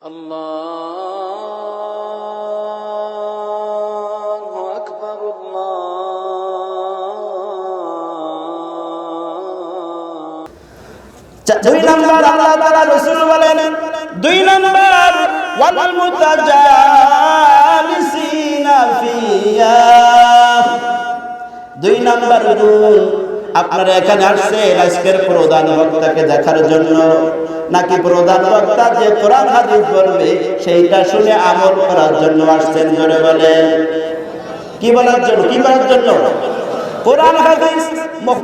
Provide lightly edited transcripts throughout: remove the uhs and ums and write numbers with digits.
আল্লাহু আকবার দুই নাম্বার আল্লাহ তাআলা রাসূল বলেন, দুই নাম্বার ওয়াল মুতাজালিসিনা ফিয়া। দুই নাম্বার গুণ, আপনারা এখানে আসছেন আজকের প্রধান বক্তাকে দেখার জন্য, নাকি প্রধান বক্তা যে কোরআন হাদিস বলবে সেইটা শুনে আমল করার জন্য আসছেন? জোরে বলেন। কি বলার জন্য? কি করার জন্য? কোরআন হাদিস।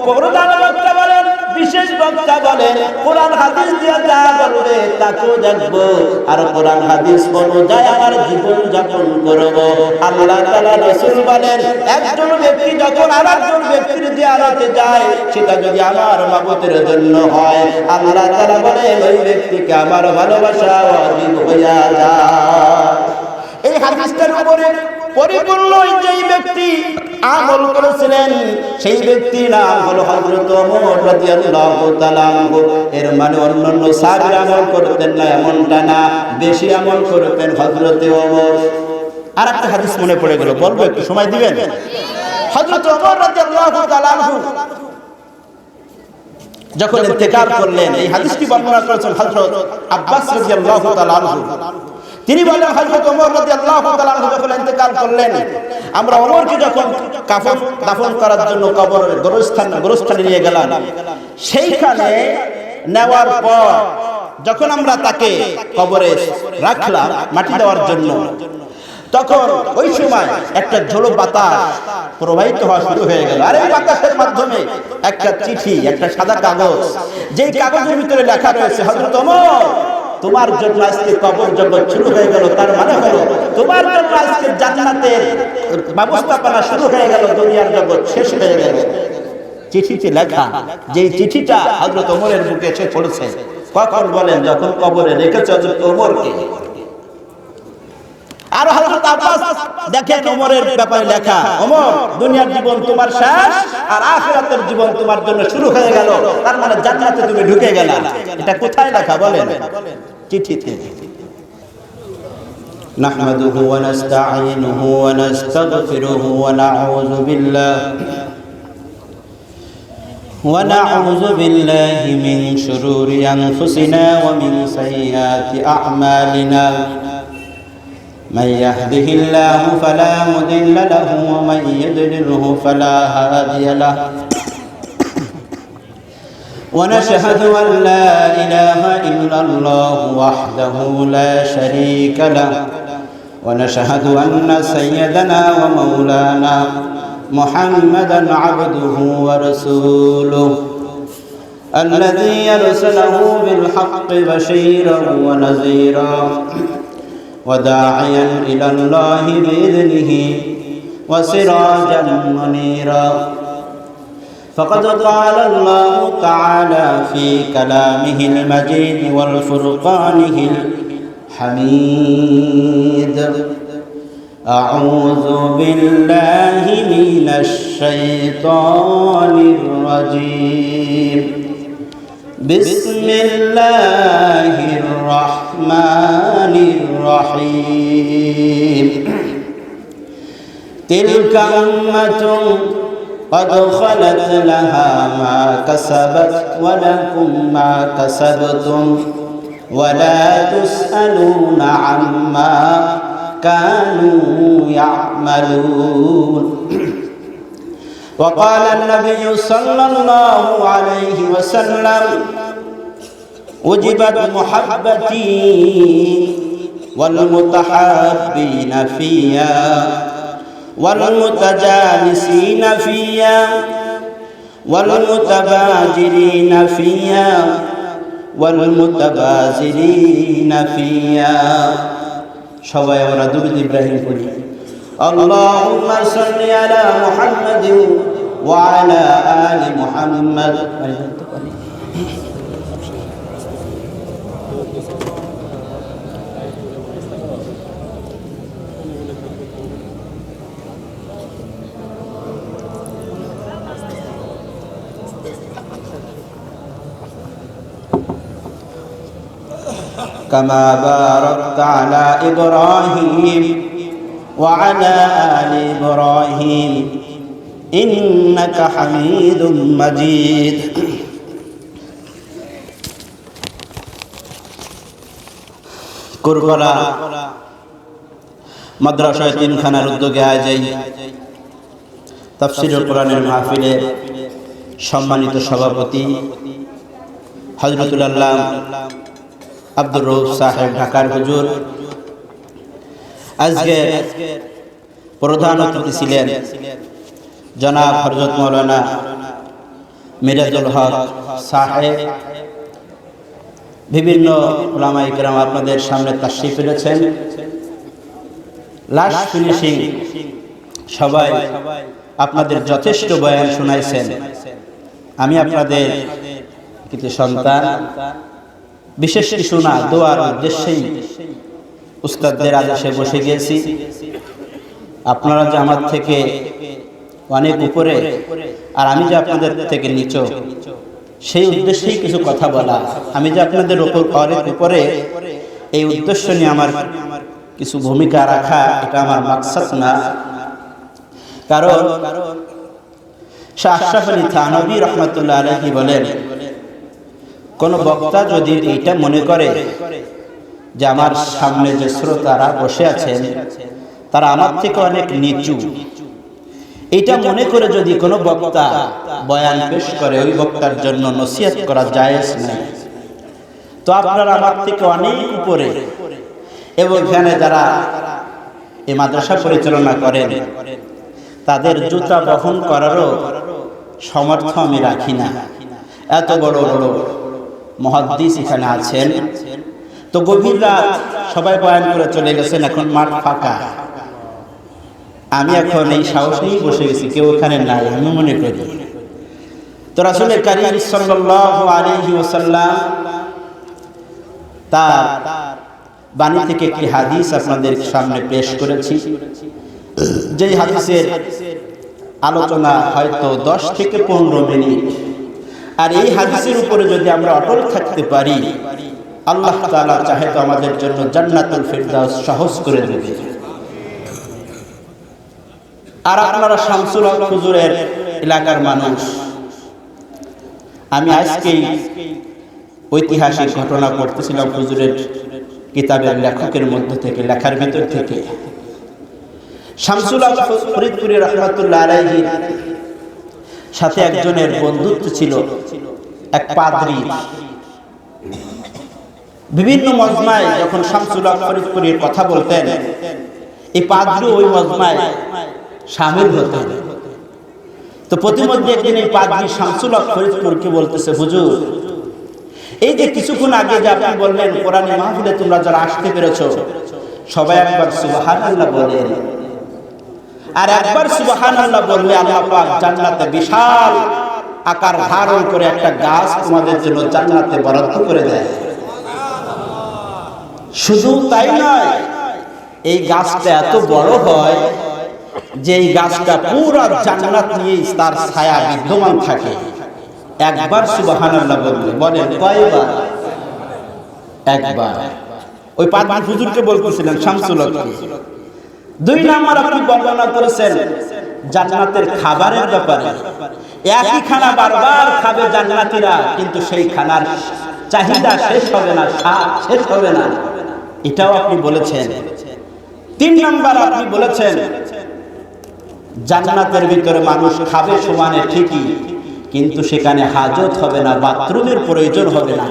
প্রধান বক্তা বলেন, বিশেষ বক্তা বলেন, কোরআন হাদিস দিয়ে যা বলবে তাকেও দেখবো, আর কোরআন হাদিস অনুযায়ী আমার জীবন যাপন করব। আল্লাহ তাআলা রাসূল বলেন, একজন ব্যক্তি যখন আরেকজন ব্যক্তির জিয়ারতে যায়, সেটা যদি আমার মাবুদের জন্য হয়, আল্লাহ তাআলা বলেন ওই ব্যক্তিকে আমার ভালোবাসা ওয়াজিব হইয়া যায়। এই হাদিসটার উপরে পরিপূর্ণ যেই ব্যক্তি আমল করেছিলেন সেই ব্যক্তির নাম হলো হযরত ওমর রাদিয়াল্লাহু তাআলা আনহু। এর মানে অন্যান্য সাহাবী আমল করতেন না এমনটা না, বেশি আমল করতেন হযরত ওমর। আর একটা হাদিস মনে পড়ে গেল, বলবো, একটু সময় দিবেন? হযরত ওমর রাদিয়াল্লাহু তাআলা আনহু যখন ইন্তেকাল করলেন, এই হাদিসটি বর্ণনা করেছেন হযরত আব্বাস রাদিয়াল্লাহু তাআলা আনহু। তিনি বলেন, হযরত ওমর রাদিয়াল্লাহু তাআলা আনহু যখন ইন্তেকাল করলেন, আমরা ওমরকে যখন কাফন দাফন করার জন্য কবরের গোরস্থানে নিয়ে গেলাম, সেইখানে নেওয়ার পর যখন আমরা তাকে কবরে রাখলাম মাটি দেওয়ার জন্য, তখন ওই সময় একটা ঝোড়ো বাতাস প্রবাহিত হওয়া শুরু হয়ে গেল। আর এই বাতাসের মাধ্যমে একটা চিঠি, একটা সাদা কাগজ, যেই কাগজের ভিতরে লেখা রয়েছে, হযরত ওমর, তোমার জন্য আজকে কবর জগৎ শুরু হয়ে গেল। তার মানে হলো তোমার জন্য আজকে জান্নাতের ব্যবস্থাপনা শুরু হয়ে গেল, দুনিয়ার জগৎ শেষ হয়ে গেল। চিঠিতে লেখা, যে চিঠিটা হযরত ওমরের বুকে এসে পড়েছে, কখন বলেন? যখন কবরে রেখেছে হযরত ওমরকে। আর হযরত আব্বাস দেখেন ওমরের ব্যাপারে লেখা, ওমর, দুনিয়ার জীবন তোমার শেষ আর আখিরাতের জীবন তোমার জন্য শুরু হয়ে গেল, তার মানে জান্নাতে তুমি ঢুকে গেলা। এটা কোথায় লেখা বলেন? চিঠিতে। নাহমাদুহু ওয়া নাস্তাঈনুহু ওয়া নাস্তাগফিরুহু ওয়া নাউযু বিল্লাহি মিন শুরুরি আনফুসিনা ওয়া মিন সাইয়্যাতি আ'মালিনা। من يهده الله فلا مضل له ومن يضلله فلا هادي له ونشهد أن لا إله إلا الله وحده لا شريك له ونشهد أن سيدنا ومولانا محمدا عبده ورسوله الذي أرسله بالحق بشيرا ونذيرا وداعيا إلى الله بإذنه وسراجا منيرا. فقد قال الله تعالى في كلامه المجيد والفرقانه الحميد: أعوذ بالله من الشيطان الرجيم. بسم الله الرحمن الرحيم. تلك أمة قد خلت لها ما كسبت ولكم ما كسبتم ولا تسألون عما كانوا يعملون. وقال النبي صلى الله عليه وسلم: وجبت محبتي والمتحابين فيا والمتجالسين فيا والمتباجرين فيا والمتبازلين فيا. সবাই আমরা দুরূদ ইব্রাহিম পড়ি। আল্লাহুম্মা সাল্লি আলা মুহাম্মাদিন ওয়া আলা আলি মুহাম্মাদ। كما باركت على إبراهيم وعلى آل إبراهيم إنك حميد مجيد কুরকলা মাদ্রাসায় তিনখানার উদ্যোগে আয়োজিত তাফসীরুল কোরআনের মাহফিলে সম্মানিত সভাপতি হযরতুল আল্লামা আব্দুর রউফ সাহেব ঢাকার হুজুর, আজকে প্রধান অতিথি ছিলেন জনাব হযরত মাওলানা মিরাজুল হক সাহেব। বিভিন্ন উলামা ইকরাম আপনাদের সামনে তাশরীফ এনেছেন। লাস্ট ফিনিশিং সবাই আপনাদের যথেষ্ট বয়ান শোনাইছেন। আমি আপনাদের কিছু সন্তান বিশেষ কিছু না, দোয়ার উদ্দেশ্যেই উস্তাদদের আদেশে বসে গিয়েছি। আপনারা যে আমার থেকে অনেক উপরে আর আমি যে আপনাদের থেকে নিচু, সেই উদ্দেশ্যেই কিছু কথা বলা। আমি যে আপনাদের অনেক উপরে, এই উদ্দেশ্য নিয়ে আমার কিছু ভূমিকা রাখা, এটা আমার মাকসাদ না। কারণ শাহ আশরাফ আলী থানভী রহমাতুল্লাহ আলাইহি বলেন, কোন বক্তা যদি এইটা মনে করে যে আমার সামনে যে শ্রোতারা বসে আছেন তারা আমার থেকে অনেক নিচু, এটা মনে করে যদি কোনো বক্তা বয়ান পেশ করে, ওই বক্তার জন্য নসিহত করা জায়েজ নাই। তো আপনারা আমার থেকে অনেক উপরে, এবং এখানে যারা এই মাদ্রাসা পরিচালনা করেন তাদের জুতা বহন করারও সমর্থ আমি রাখি না। এত বড় বড় মুহাদ্দিস এখানে আছেন। তো গভীর রাত সবাই বয়ান করে চলে গেছেন, এখন মাঠ ফাঁকা। আমি এখন এই সাহস নিয়ে বসে গেছি, কেউ এখানে নাই আমি মনে করি। তো রাসূল কারীম সাল্লাল্লাহু আলাইহি ওয়াসাল্লাম তার বাণী থেকে একটি হাদিস আপনাদের সামনে পেশ করেছি। যেই হাদিসের আলোচনা হয়তো 10 থেকে 15 মিনিট, আর এই হাদিসের উপরে যদি আমরা অটল থাকতে পারি, আল্লাহ তাআলা চাহে তো আমাদের জন্য জান্নাতুল ফিরদাউস সহজ করে দেবে। আর আপনারা শামসুল হক হুজুরের এলাকার মানুষ। আমি আজকেই ঐতিহাসিক ঘটনা পড়তেছিলাম হুজুরের কিতাবের লেখকের মধ্যে থেকে, লেখার ভিতর থেকে। শামসুল হক ফরিদপুরি রহমাতুল্লাহ আলাইহির সাথে একজনের বন্ধুত্ব ছিল, এক পাদ্রী। বিভিন্ন মজমায় যখন শামসুল হক ফরিদপুরির কথা বলতেন, এই পাদ্রী ওই মজমায় শামিল হতেন। তো প্রতিমধ্যে একদিন এই পাদ্রী শামসুল হক ফরিদপুরকে বলতেছে, হুজুর, এই যে কিছুক্ষণ আগে যে আপনি বললেন কোরআনের মাহফিলে তোমরা যারা আসতে পেরেছো সবাই একবার সুবহানাল্লাহ বলেন, আর একবার সুবহানাল্লাহ বললে আল্লাহ পাক জান্নাতে বিশাল আকার ধারণ করে একটা গাছ তোমাদের জন্য জান্নাতে বরাদ্দ করে দেয়। শুধু তাই নয়, এই গাছটা এত বড় হয় যে এই গাছটা পুরো জান্নাত নিয়ে তার ছায়া বিদ্যমান থাকে। একবার সুবহানাল্লাহ বললে, বলেন কয়বার? একবার। ওই পাদ্রী হুজুরকে বলতেছিলেন শামসুল হককে। 2 নাম্বার আপনি বর্ণনা করেছেন জান্নাতের খাবারের ব্যাপারে। একই খানা বারবার খাবে জান্নাতীরা, কিন্তু সেই খানার চাহিদা শেষ হবে না, স্বাদ শেষ হবে না, এটাও আপনি বলেছেন। 3 নাম্বার আপনি বলেছেন জান্নাতের ভিতরে মানুষ খাবে সমানে ঠিকই, কিন্তু সেখানে হাজত হবে না, বাথরুমের প্রয়োজন হবে না।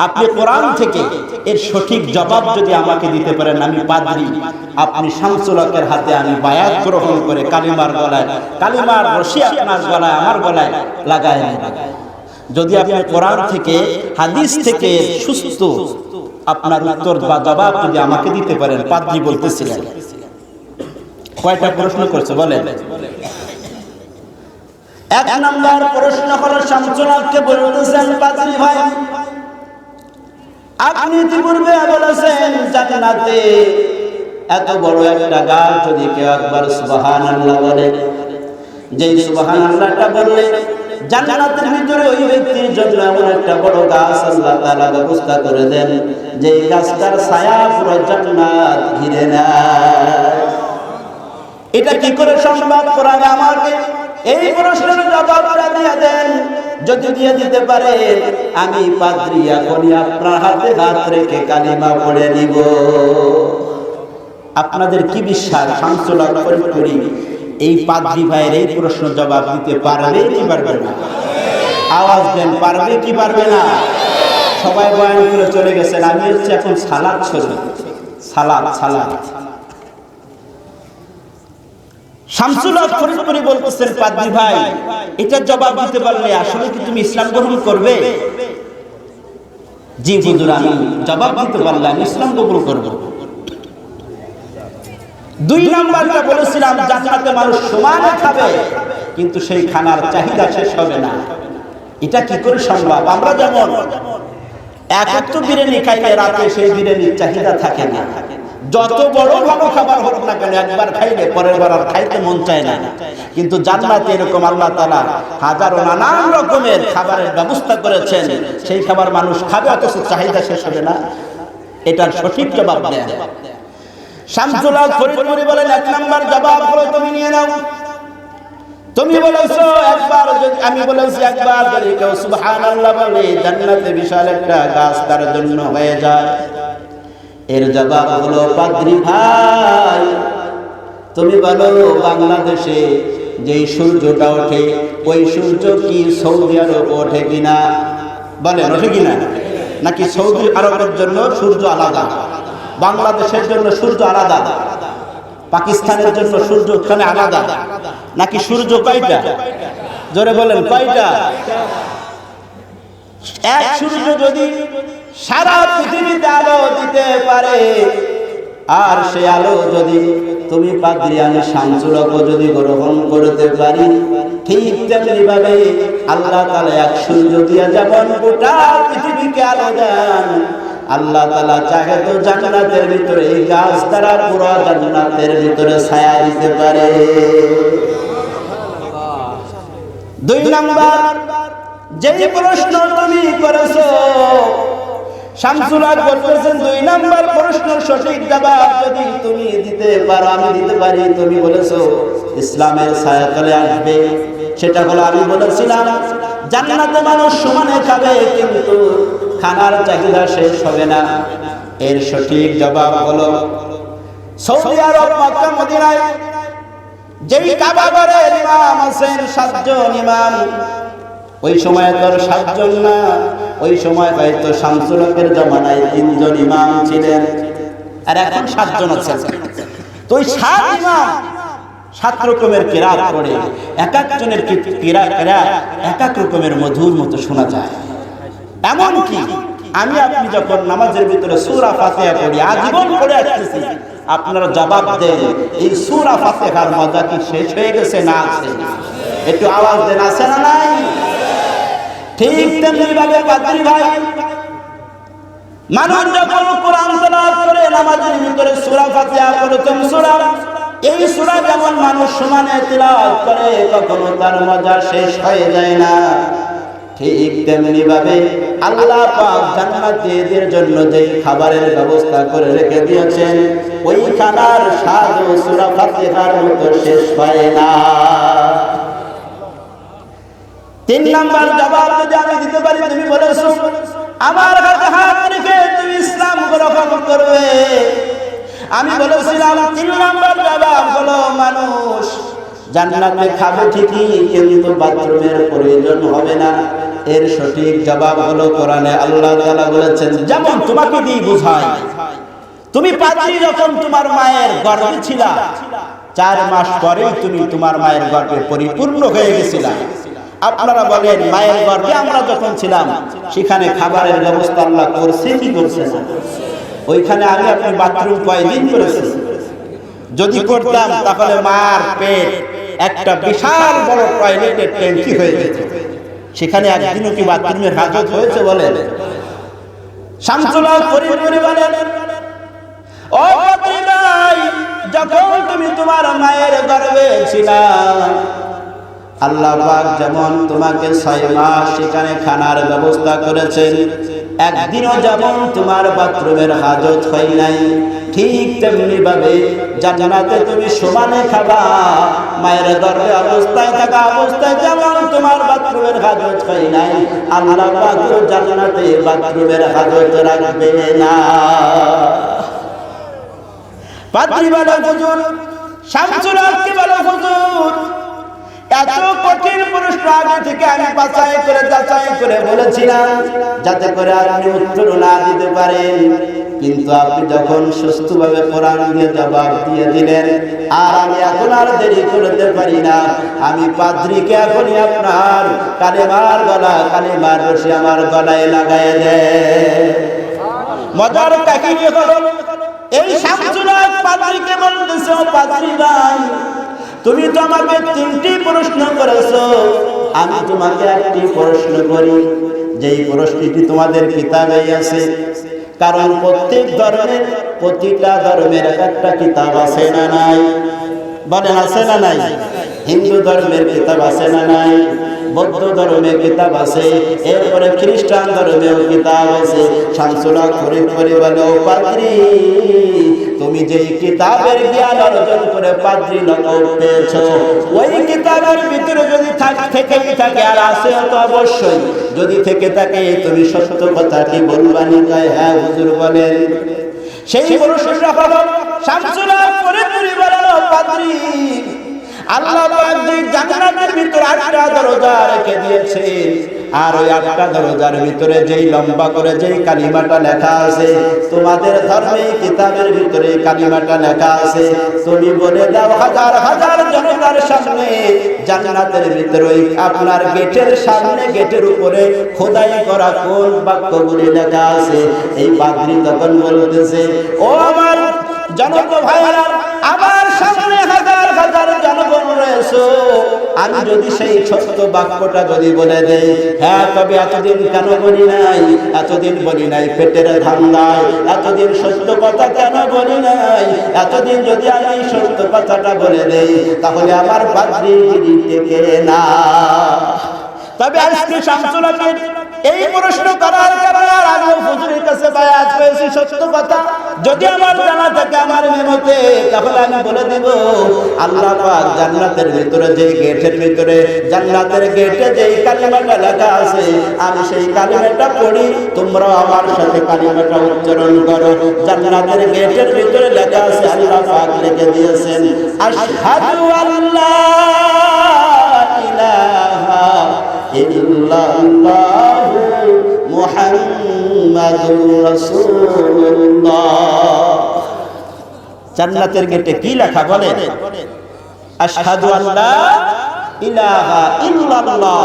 আপনি কোরআন থেকে এর সঠিক জবাব যদি আমাকে দিতে পারেন, আমি পাদ্রী, আপনি শামসুল হকের হাতে আমি বায়াত গ্রহণ করে কালিমার গলায়, কালিমার রশি আপনার গলায় আমার গলায় লাগায় নেব। যদি আপনি কোরআন থেকে হাদিস থেকে সুস্থ আপনার উত্তর বা জবাব যদি আমাকে দিতে পারেন, পাদ্রী বলতেছিলেন। কয়টা প্রশ্ন করছে বলেন? 1 নাম্বার প্রশ্ন হলো শামসুল হককে বলতেছেন, পাদ্রী ভাই, আপনি ইতিপূর্বে বলেছেন জান্নাতে এত বড় একটা গাছ যদি কেউ একবার সুবহানাল্লাহ বলে, যেই সুবহানাল্লাহটা বললে জান্নাতের ভিতরে ওই ব্যক্তির জন্য এমন একটা বড় গাছ আল্লাহ তাআলা ব্যবস্থা করে দেন যে গাছটার ছায়া পুরো জান্নাত ঘিরে নেয়। এটা কি করে সম্ভব? কোরআনে আমাকে এই প্রশ্নের জবাবটা দিয়ে দেন। যদি দিয়ে দিতে পারে আমি পাদ্রী এখনই আপনার হাতে হাত রেখে কালিমা পড়ে নিব। আপনাদের কি বিশ্বাস শামসুল হক ফরিদপুরি এই পাদ্রী ভাইয়ের এই প্রশ্ন জবাব দিতে পারবে কি পারবে না? আওয়াজ দেন, পারবে কি পারবে না? সবাই বয়ান করে চলে গেছেন, আমি হচ্ছে এখন সালাদ ছবি সালাদ সালাদ। শামসুল হক ফরিদপুরি বলতেছেন, পাদ্রী ভাই এটা জবাব দিতে পারলে আসলে কি তুমি ইসলাম গ্রহণ করবে? জি হুজুর, আমি জবাব দিতে পারলে আমি ইসলাম কবুল করব। দুই নাম্বারটা বলেছিলাম জান্নাতে মানুষ সমানে খাবে কিন্তু সেই খানার চাহিদা শেষ হবে না। এটা কি করে সম্ভব? আমরা যেমন একত্র বিরিয়ানি খাইলে রাতে সেই বিরিয়ানির চাহিদা থাকে না। যত বড় ভালো খাবার হোক না কেন একবার খাইলে পরের বার আর খাইতে মন চায় না। কিন্তু জান্নাতে এরকম আল্লাহ তাআলা হাজারো নানান রকমের খাবারের ব্যবস্থা করেছেন, সেই খাবার মানুষ খাবে অথচ চাহিদা শেষ হবে না। এটার সঠিক জবাব দেন। শামসুল হক ফরিদপুরি বলেন, এক নাম্বার জবাব হলো তুমি নিয়ে নাও। তুমি বলেছো একবার, আমি বলেছি একবার যদি কেউ সুবহানাল্লাহ বলে জান্নাতে বিশাল একটা গাছ তার জন্য হয়ে যায়। এর জবাব হলো, পাদ্রী ভাই তুমি বলো বাংলাদেশে যেই সূর্যটা ওঠে ওই সূর্য কি সৌদি আরব ওঠে কিনা? বলেন ওঠে কিনা? নাকি সৌদি আরবের জন্য সূর্য আলাদা, বাংলাদেশের জন্য সূর্য আলাদা, পাকিস্তানের জন্য সূর্য ওখানে আলাদা? নাকি সূর্য কয়টা? জোরে বলেন কয়টা? এক সূর্য যদি সারা পৃথিবীতে আলো দিতে পারে, আর সে আলো যদি তুমি পাদ্রী আমি শামসুল হক যদি গ্রহণ করতে পারি, ঠিক তেমনি ভাবে আল্লাহ তাআলা এক সূর্য দিয়ে যেমন গোটা পৃথিবীকে আলো দেন, আল্লাহ তাআলা চাহে তো জান্নাতের ভিতরে এই গাছ দ্বারা পুরো জান্নাতের ভিতরে ছায়া দিতে পারে। দুই নাম্বার যে প্রশ্ন তুমি করেছো, শামসুল হক বলতেছেন দুই নাম্বার প্রশ্নের সঠিক জবাব যদি তুমি দিতে পারো, আমি দিতে পারি। তুমি বলেছো ইসলামের ছায়াতলে আসবে, সেটা হলো আমি বলেছিলাম জান্নাতে মানুষ সমানে খাবে কিন্তু খানার চাহিদা শেষ হবে না। এর সঠিক জবাব হলো সৌদি আরব মক্কা মদিনায় যেই কাবা ঘরের ইমাম আছেন 7 জন ইমাম, ওই সময় তো 7 জন না, ওই সময় হয়তো শামসুল হকের জামানায় 3 জন ইমাম ছিলেন আর এখন 7 জন আছেন। তো ওই 7 ইমাম 7 রকমের কিরাত পড়ে, এক একজনের কিরাত এক এক রকমের মধুর মতো শোনা যায়। এমন কি আমি আপনি যখন নামাজের ভিতরে সূরা ফাতিহা পড়ি, আজীবন পড়ে আসতেছি, আপনারা জবাব দেন এই সূরা ফাতিহার মজা কি শেষ হয়ে গেছে না আছে? একটু আওয়াজ দেন, আছে না নাই? ঠিক তেমনি ভাবে পাদ্রী ভাই মানুষ যখন কোরআন তেলাওয়াত করে নামাজের ভিতরে সূরা ফাতিহা প্রথম সূরা, এই সূরা যেমন মানুষ সমানে তেলাওয়াত করে কখনো তার মজা শেষ হয়ে যায় না, ঠিক তেমনি ভাবে আল্লাহ পাক জান্নাতীদের জন্য যে খাবারের ব্যবস্থা করে রেখে দিয়েছেন ওই খানার স্বাদ সূরা ফাতিহার মতো শেষ হয় না। 3 নাম্বার জবাব যদি আমি দিতে পারি, তুমি বলেছো আমার হাতে হাত রেখে তুমি ইসলাম গ্রহণ করবে। আমি বলেছিলাম 3 নাম্বার জবাব হলো মানুষ জান্নাতে খাবে ঠিকই কিন্তু বাথরুমের প্রয়োজন হবে না। এর সঠিক জবাব হলো কোরআনে আল্লাহ তাআলা বলেছেন, যেমন তোমাকে দিয়ে বুঝাই, তুমি পাদ্রী যখন তোমার মায়ের গর্ভে ছিলা 4 মাস পরেই তুমি তোমার মায়ের গর্ভে পরিপূর্ণ হয়ে গেছিলা। আপনারা বলেন মায়ের গর্ভে আমরা যখন ছিলাম সেখানে খাবারের ব্যবস্থা আল্লাহ করছে কি করছে না? ওইখানে আমি আপনি বাথরুম কয়দিন করেছি? যদি করতাম তাহলে মার পেট একটা বিশাল বড় টয়লেটের ট্যাঙ্কি হয়ে যেত। সেখানে একদিনও কি বাথরুমের হাজত হয়েছে বলেন? শামসুল হক ফরিদপুরি বলেন, ও পাদ্রী ভাই যখন তুমি তোমার মায়ের গর্ভে ছিলা আল্লাহ পাক যেমন তোমাকে 6 মাস সেখানে খানার ব্যবস্থা করেছেন, একদিনও যেমন তোমার বাথরুমের হাজত হয় নাই, ঠিক তেমনি ভাবে জান্নাতে তুমি সমানে খাবা। মায়ের গর্ভে অবস্থায় থাকা অবস্থায় যেমন তোমার বাথরুমের হাজত হয় নাই, আল্লাহ পাক জান্নাতে বাথরুমের হাজত রাখবে না। পাদ্রী বলে হুজুর, শামসুল হক কি বলে হুজুর, এত কঠিন প্রশ্ন আগে থেকে আমি যাচাই করে বলেছিলাম যাতে করে আপনি উত্তর না দিতে পারেন, কিন্তু আপনি যখন সুস্থভাবে কোরআন দিয়ে জবাব দিয়ে দিলেন, আর আমি এখন আর দেরি করতে পারি না। আমি পাদ্রীকে এখনই আপনার কালেমার রশি আমার গলায় লাগায় দেয়। মজার কাহিনী হলো, এই শামসুল হক পাদ্রীকে বলতেছে, ও পাদ্রী ভাই, তুমি তো আমাকে 3টি প্রশ্ন করেছো, আমি তোমাকে একটি প্রশ্ন করি, যেই প্রশ্নটি তোমাদের কিতাবেই আছে। কারণ প্রতিটা ধর্মের একটা কিতাব আছে না নাই? বলেন আছে না নাই? হিন্দু ধর্মের কিতাব আছে না নাই? বৌদ্ধ ধর্মের কিতাব আছে, এরপরে খ্রিস্টান ধর্মেও কিতাব আছে। শামসুল হক ফরিদপুরি বলে, ও পাদ্রী, তুমি যেই কিতাবের জ্ঞান অর্জন করে পাদ্রী লকব পেয়েছো, ওই কিতাবের ভিতরে যদি থেকেই থাকে, আর আছে তো অবশ্যই, যদি থেকে থাকে তুমি সত্য কথাটি বলবানি? কয় হ্যাঁ হুজুর বলেন। সেই প্রশ্নটা হলো, শামসুল হক ফরিদপুরি বলে, ও পাদ্রী, আল্লাহ পাক যে জান্নাতের ভিতরে 8টা দরজা রেখে দিয়েছেন, আর ওই 8টা দরজার ভিতরে যেই লম্বা করে যেই কালিমাটা লেখা আছে, তোমাদের ধর্মে কিতাবের ভিতরে কালিমাটা লেখা আছে, তুমি বলে দাও হাজার হাজার জনতার সামনে জান্নাতের ভিতরে ওই আপনার গেটের সামনে, গেটের উপরে খোদাই করা কোন বাক্যগুলি লেখা আছে? এই পাদ্রী তখন বলতেছে, ও আমার জনক ভাইরা, আমার সামনে হাজার হাজার জনগণ রয়েছে, আমি যদি সেই সত্য বাক্যটা যদি বলে দেই, হ্যাঁ তবে এতদিন কেন বলি নাই? এতদিন বলি নাই পেটের ধান্দায়, এতদিন সত্য কথা কেন বলি নাই? এতদিন যদি আমি সত্য কথাটা বলে দেই, তাহলে আমার পাদ্রীগিরি টেকে না। তবে আজকে শামসুল হকের এই প্রশ্ন করার কারণে আমি হুজুরের কাছে বায়াত পেয়েছি সত্য কথা। যদি আমার জানা থাকে আমার মেমোতে, তাহলে আমি বলে দেব, আল্লাহ পাক জান্নাতের ভিতরে যে গেটের ভিতরে, জান্নাতের গেটে যেই কালিমাটা লেখা আছে, আমি সেই কালিমাটা পড়ি, তোমরাও আমার সাথে কালিমাটা উচ্চারণ করো। জান্নাতের গেটের ভিতরে লেখা আছে, আল্লাহ পাক লিখে দিয়েছেন, আশহাদু আল্লা ইলাহা ইল্লাল্লাহু মুহাম্মাদুর রাসূলুল্লাহ। জান্নাতের গেটে কি লেখা বলে? আশহাদু আল্লা ইলাহা ইল্লাল্লাহ।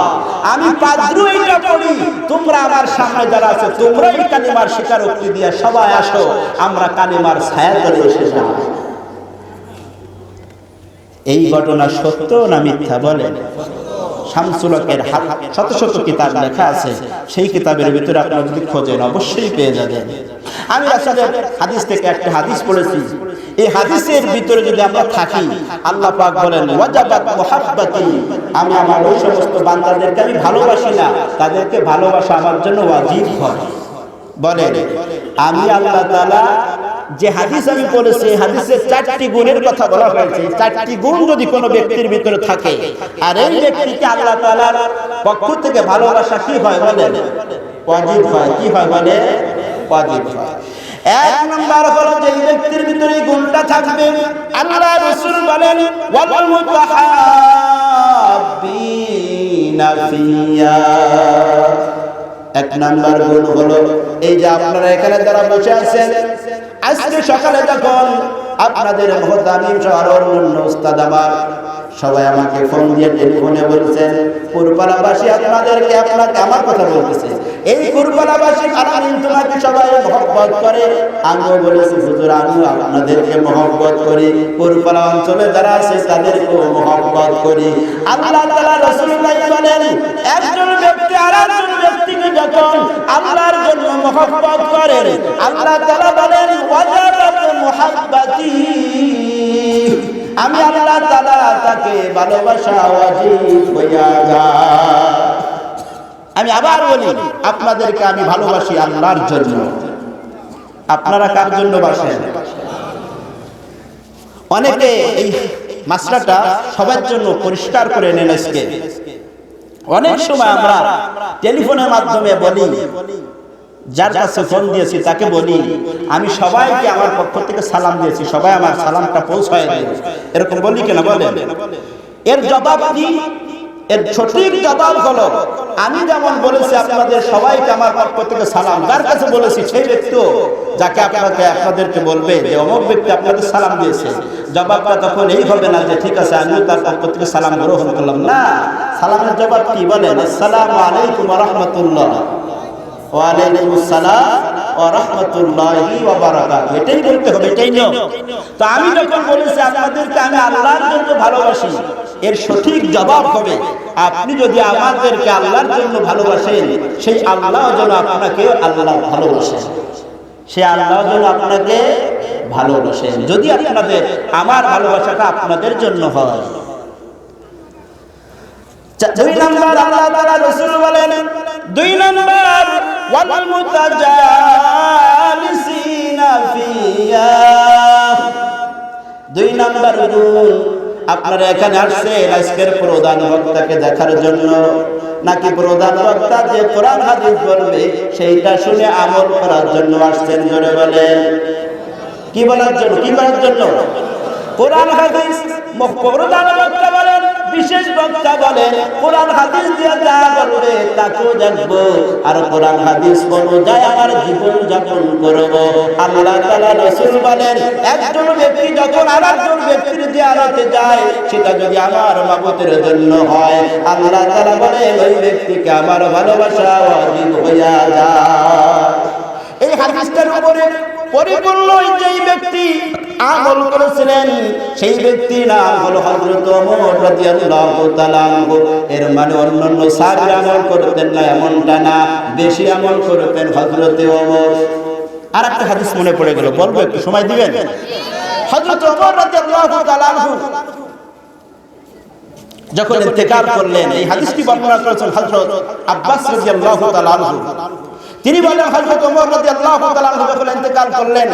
আমি পাদ্রী এটা পড়ি, তোমরা আমার সামনে যারা আছে, তোমরা এই কালিমার স্বীকারোক্তি দিয়ে সবাই আসো, আমরা কালিমার ছায়া তলে এসে যাই। এই ঘটনা সত্য না মিথ্যা বলেন? শামসুল হকের শত শত কিতাব লেখা আছে, সেই কিতাবের ভিতরে আপনারা যদি খোঁজেন অবশ্যই পেয়ে যাবেন। আমি রাসূলের হাদিস থেকে একটা হাদিস পড়েছি, এই হাদিসের ভিতরে যদি আমরা থাকি, আল্লাহ পাক বলেন, ওয়াজাবাত মুহাব্বাতি, আমি আমার ওই সমস্ত বান্দাদেরকে আমি ভালোবাসি না, তাদেরকে ভালোবাসা আমার জন্য ওয়াজিব হয়। বলেন, আমি আল্লাহ তাআলা যে হাদিস আমি বলেছি, হাদিসের 4টি গুণের কথা বলা হয়েছে, 4টি গুণ যদি কোনো ব্যক্তির ভিতরে থাকে, আর এই ব্যক্তিকে আল্লাহ তাআলার পক্ষ থেকে ভালোবাসা কি হয় বলেন? ওয়াজিব হয়। কি হয় বলে? ওয়াজিব হয়। 1 নাম্বার হলো যে ব্যক্তির ভিতরে এই গুণটা থাকবে, আল্লাহ রাসূল বলেন, ওয়াল মুতাহাব্বিনা ফিয়া। 1 নাম্বার গুণ হলো, এই যে আপনারা এখানে যারা বসে আছেন, আজকে সকালে যখন আপনাদের মহতামিম সহ অন্যান্য উস্তাদ সবাই আমাকে ফোন দিয়ে টেলিফোনে বলছেন, কুরবালাবাসী আপনাদেরকে আমার কথা বলতেছে, এই কুরবালাবাসী আলামিন তোমাকে সবাই মহব্বত করে। আমিও বলেছি হুজুর, আমিও আপনাদেরকে মহব্বত করি, কুরবালা অঞ্চলে যারা আছে তাদেরকেও মহব্বত করি। আল্লাহ তাআলা রাসূলুল্লাহ বলেন, একজন ব্যক্তি আরেকজন ব্যক্তিকে যখন আল্লাহর জন্য মহব্বত করেন, আল্লাহ তাআলা বলেন, ওয়াজাবাত মুহাব্বাতি, আমি আল্লাহ তাআলা তাকে তাকে ভালোবাসা ওয়াজিব হইয়া যায়। আমি আবার বলি, আপনাদেরকে আমি ভালোবাসি আল্লাহর জন্য। আপনারা কার জন্য বাসেন? অনেকে এই মাসলাটা সবার জন্য পরিষ্কার করে নেন। আজকে অনেক সময় আমরা টেলিফোনের মাধ্যমে বলি, যার কাছে ফোন দিয়েছি তাকে বলি, আমি সবাইকে আমার পক্ষ থেকে সালাম দিয়েছি, সবাই আমার সালামটা পৌঁছায় দিন। এরকম বলি কেন বলেন? এর জবাব কি? এর সঠিক জবাব হলো, আমি যেমন বলেছি আপনাদের সবাইকে আমার পক্ষ থেকে সালাম, যার কাছে বলেছি সেই ব্যক্তিও যাকে আপনাদেরকে বলবে যে অমুক ব্যক্তি আপনাদের সালাম দিয়েছে, জবাবটা তখন এই হবে না যে ঠিক আছে আমিও তার পক্ষ থেকে সালাম গ্রহণ করলাম। না, সালামের জবাব কি বলেন? আসসালামু আলাইকুম ওয়া রাহমাতুল্লাহ। ওয়া আলাইকুমুস সালাম ওয়া রাহমাতুল্লাহি ওয়া বারাকাতুহু। এটাই বলতে হবে, এটাই নিয়ম। তো আমি যখন বলেছি আপনাদেরকে আমি আল্লাহর জন্য ভালোবাসি, এর সঠিক জবাব হবে আপনি যদি আমাদেরকে আল্লাহর জন্য ভালোবাসেন, সেই আল্লাহ যেন আপনাকে আল্লাহ ভালোবাসেন, সে আল্লাহ যেন আপনাকে ভালোবাসেন। যদি আপনাদের আমার ভালোবাসাটা আপনাদের জন্য হয়। 2 নম্বর আল্লাহ তাআলা রাসূল বলেন, 2 নম্বর ওয়াল মুতাজালিসিনা ফিয়া। 2 নম্বর গুণ, আপনারা এখানে আসছেন আজকের প্রধান বক্তাকে দেখার জন্য, নাকি প্রধান বক্তা যে কোরআন হাদিস বলবে সেইটা শুনে আমল করার জন্য আসছেন? জোরে বলেন। কি বলার জন্য? কি করার জন্য? কোরআন হাদিস। প্রধান বক্তা বলেন, বিশেষ বক্তা বলেন, কোরআন হাদিস দিয়ে যা বলবে তাকেও জানবো, আর কোরআন হাদিস অনুযায়ী আমার জীবন যাপন করব। আল্লাহ তাআলা রাসূল বলেন, একজন ব্যক্তি যখন আরেকজন ব্যক্তির জিয়ারতে যায়, সেটা যদি আমার মাবুদের জন্য হয়, আল্লাহ তাআলা বলেন ওই ব্যক্তিকে আমার ভালোবাসা ওয়াজিব হইয়া যায়। এই হাদিসটার উপরে পরিপূর্ণ যেই ব্যক্তি আমল করেছিলেন সেই ব্যক্তির নাম হলো হযরত ওমর রাদিয়াল্লাহু তাআলা আনহু। এর মানে অন্যান্য সাহাবী আমল করতেন না এমনটা না, বেশি আমল করতেন হযরত ওমর। আর একটা হাদিস মনে পড়ে গেল, বলবো, একটু সময় দিবেন? হযরত ওমর রাদিয়াল্লাহু তাআলা আনহু যখন ইন্তেকাল করলেন, এই হাদিসটি বর্ণনা করেছেন হযরত আব্বাস রাদিয়াল্লাহু তাআলা আনহু। তিনি বলেন, হযরত ওমর রাদিয়াল্লাহু তাআলা আনহু যখন ইন্তেকাল করলেন,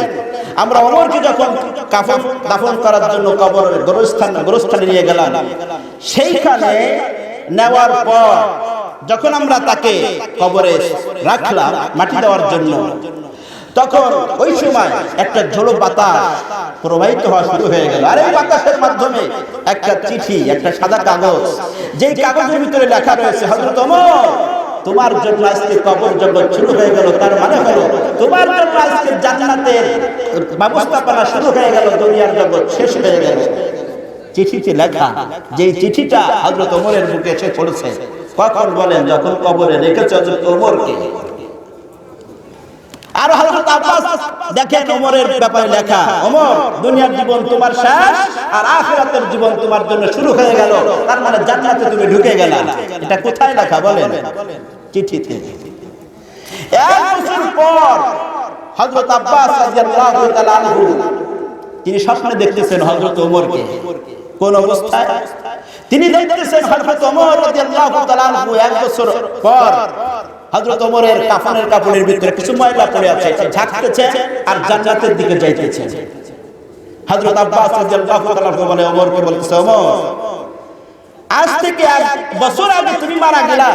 আমরা ওমরকে যখন কাফন দাফন করার জন্য কবরের গোরস্থানে নিয়ে গেলাম, সেইখানে নেওয়ার পর যখন আমরা তাকে কবরে রাখলাম মাটি দেওয়ার জন্য, তখন ওই সময় একটা ঝোড়ো বাতাস প্রবাহিত হওয়া শুরু হয়ে গেল। আর এই বাতাসের মাধ্যমে একটা চিঠি, একটা সাদা কাগজ, যেই কাগজের ভিতরে লেখা রয়েছে, হযরত ওমর তোমার জন্য আজকে কবর জগৎ শুরু হয়ে গেল। তার মানে হলো তোমার জন্য আজকে জান্নাতের ব্যবস্থাপনা শুরু হয়ে গেল, দুনিয়ার জগৎ শেষ হয়ে গেল। চিঠিতে লেখা, যেই চিঠিটা হযরত ওমরের বুকে এসে পড়েছে, কখন বলেন? যখন কবরে রেখেছে হযরত ওমরকে। আর হযরত আব্বাস দেখেন ওমরের ব্যাপারে লেখা, ওমর দুনিয়ার জীবন তোমার শেষ, আর আখিরাতের জীবন তোমার জন্য শুরু হয়ে গেল। তার মানে জান্নাতে তুমি ঢুকে গেলা। এটা কোথায় লেখা বলেন? চিঠিতে। 1 বছর পর হযরত আব্বাস রাদিয়াল্লাহু তাআলা আনহু তিনি স্বপ্নে দেখতেছেন হযরত ওমরকে। কোন অবস্থায়? তিনি দেখতেছেন হযরত ওমর রাদিয়াল্লাহু তাআলা আনহু 1 বছর পর হযরত ওমরের কাফনের কাপড়ের ভিতরে কিছু ময়লা পড়ে আছে, ঝাঁকতেছে আর জান্নাতের দিকে যাইতেছে। হযরত আব্বাস রাদিয়াল্লাহু তাআলা বলে ওমরকে বলতেছে, ওমর আজ থেকে 1 বছর আগে তুমি মারা গেলা,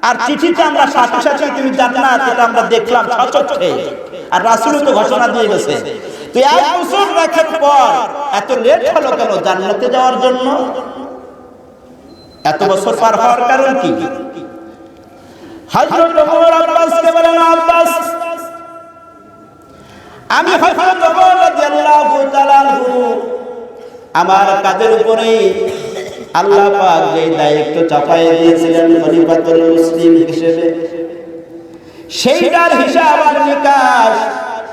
আর চিঠিতে আমরা সাথে সাথে তুমি জান্নাত, এটা আমরা দেখলাম সচক্ষে, আর রাসূল তো ঘোষণা দিয়ে গেছে। তো 1 বছর রাখার পর এত লেট হলো কেন জান্নাতে যাওয়ার জন্য? এত বছর পার হওয়ার কারণ কি? হযরত ওমর আব্বাসকে বলেন, আব্বাস আমি হযরত ওমর রাদিয়াল্লাহু তাআলা আনহু আমার কাঁধের উপরে আল্লাহ পাক যে দায়িত্ব চাপায় দিয়েছিলেন খলিফাতুল মুসলিম হিসেবে, সেইটার হিসাব আর নিকাশ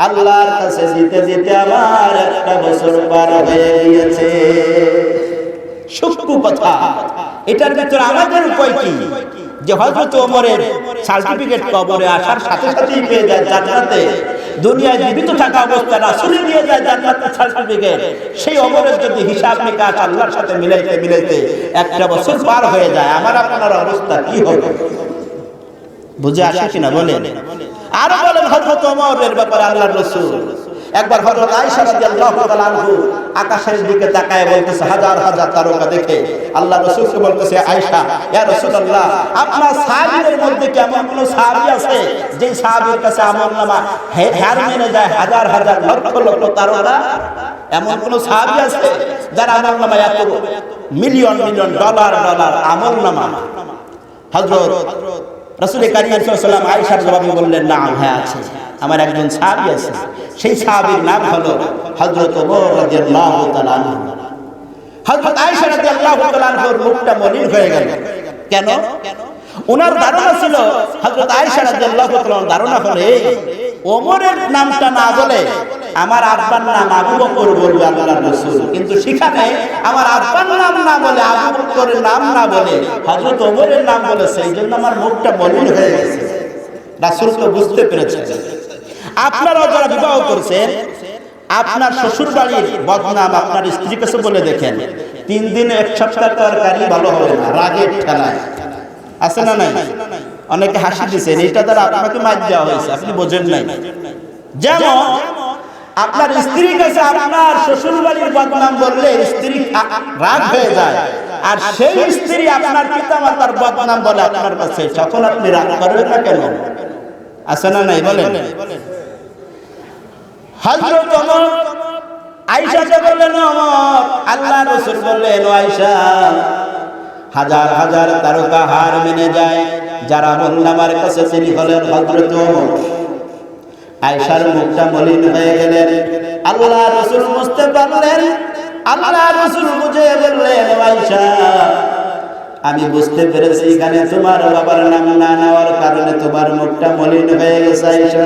আল্লাহর কাছে দিতে দিতে আমার 1 বছর পার হয়ে গিয়েছে। সূক্ষ্ম কথা, এটার ভিতরে আমাদের উপায় কি? যে হযরত ওমরের সার্টিফিকেট কবরে আসার সাথে সাথেই পেয়ে যায় জান্নাতে, দুনিয়ায় জীবিত থাকা অবস্থায় রাসূল দিয়ে যায় জান্নাতের সার্টিফিকেট, সেই ওমরের যদি হিসাব নিকাশ আল্লাহর সাথে মিলাইতে মিলাইতে একটা বছর পার হয়ে যায়, আমার আপনার অবস্থা কি হবে? বুঝে আসে কিনা বলেন? আর বলেন হযরত ওমরের ব্যাপারে আল্লাহর রাসূল একবার হযরত আয়েশা রাদিয়াল্লাহু তাআলা আনহু আকাশের দিকে তাকায় বলতেছে, হাজার হাজার তারকা দেখে আল্লাহর রাসূলকে বলতেছে, আয়েশা ইয়া রাসূলুল্লাহ, আপনার সাহাবীদের মধ্যে কি এমন কোন সাহাবী আছে যে সাহাবীর কাছে আমলনামা হার মেনে যায় হাজার হাজার লক্ষ লক্ষ তারকা? এমন কোন সাহাবী আছে যার আমলনামা এত মিলিয়ন মিলিয়ন ডলার ডলার আমলনামা? হযরত রাসূল কারীম সাল্লাল্লাহু আলাইহি ওয়াসাল্লাম আয়েশার জবাবে বললেন, না, হ্যাঁ আছে, আমার একজন সাহাবী আছে, সেই সাহাবীর নাম হলো হযরত ওমর রাদিয়াল্লাহু তাআলা আনহু। হযরত আয়েশা রাদিয়াল্লাহু তাআলা আনহুর মুখটা মলিন হয়ে গেল। কেন? ওনার ধারণা ছিল, হযরত আয়েশা রাদিয়াল্লাহু তাআলার ধারণা হলো ওমরের নামটা না বলে আমার আব্বার নাম আবু বকর বলবে আল্লাহর রাসূল, কিন্তু সেখানে আমার আব্বার নাম না বলে আবু বকরের নাম না বলে হযরত ওমরের নাম বলেছে, এইজন্য আমার মুখটা মলিন হয়ে গেছে। রাসূল তো বুঝতে পেরেছেন। আপনারাও যারা বিবাহ করছেন, আপনার শ্বশুর বাড়ির বদনাম আপনার স্ত্রীর কাছে বলে দেখেন, 3 দিন 1 সপ্তাহ তরকারি ভালো হবে না, রাগের ঠেলায়। আছে না নাই? অনেকে হাসি দিচ্ছেন, এটা দ্বারা আপনাকে মার দেওয়া হয়েছে, আপনি বোঝেন নাই। যেমন আপনার স্ত্রীর কাছে আপনার শ্বশুর বাড়ির বদনাম বললে স্ত্রী রাগ হয়ে যায়, আর সেই স্ত্রী আপনার পিতামাতার বদনাম বলে আপনার কাছে, তখন আপনি রাগ করবেন না কেন? আছে না নাই বলেন? হযরত ওমর আয়েশাকে বললেন, ওমর, আল্লাহর রাসূল বললেন, ও আয়েশা, হাজার হাজার তারকা হার মেনে যায় যারা আমলনামার কাছে, তিনি হলেন হযরত ওমর। আয়েশার মুখটা মলিন হয়ে গেলেন। আল্লাহর রাসূল বুঝতে পারলেন, আল্লাহর রাসূল বুঝে বললেন, ও আয়েশা, আমি বুঝতে পেরেছি এখানে তোমার বাবার নাম না নেওয়ার কারণে তোমার মুখটা মলিন হয়ে গেছে। আয়েশা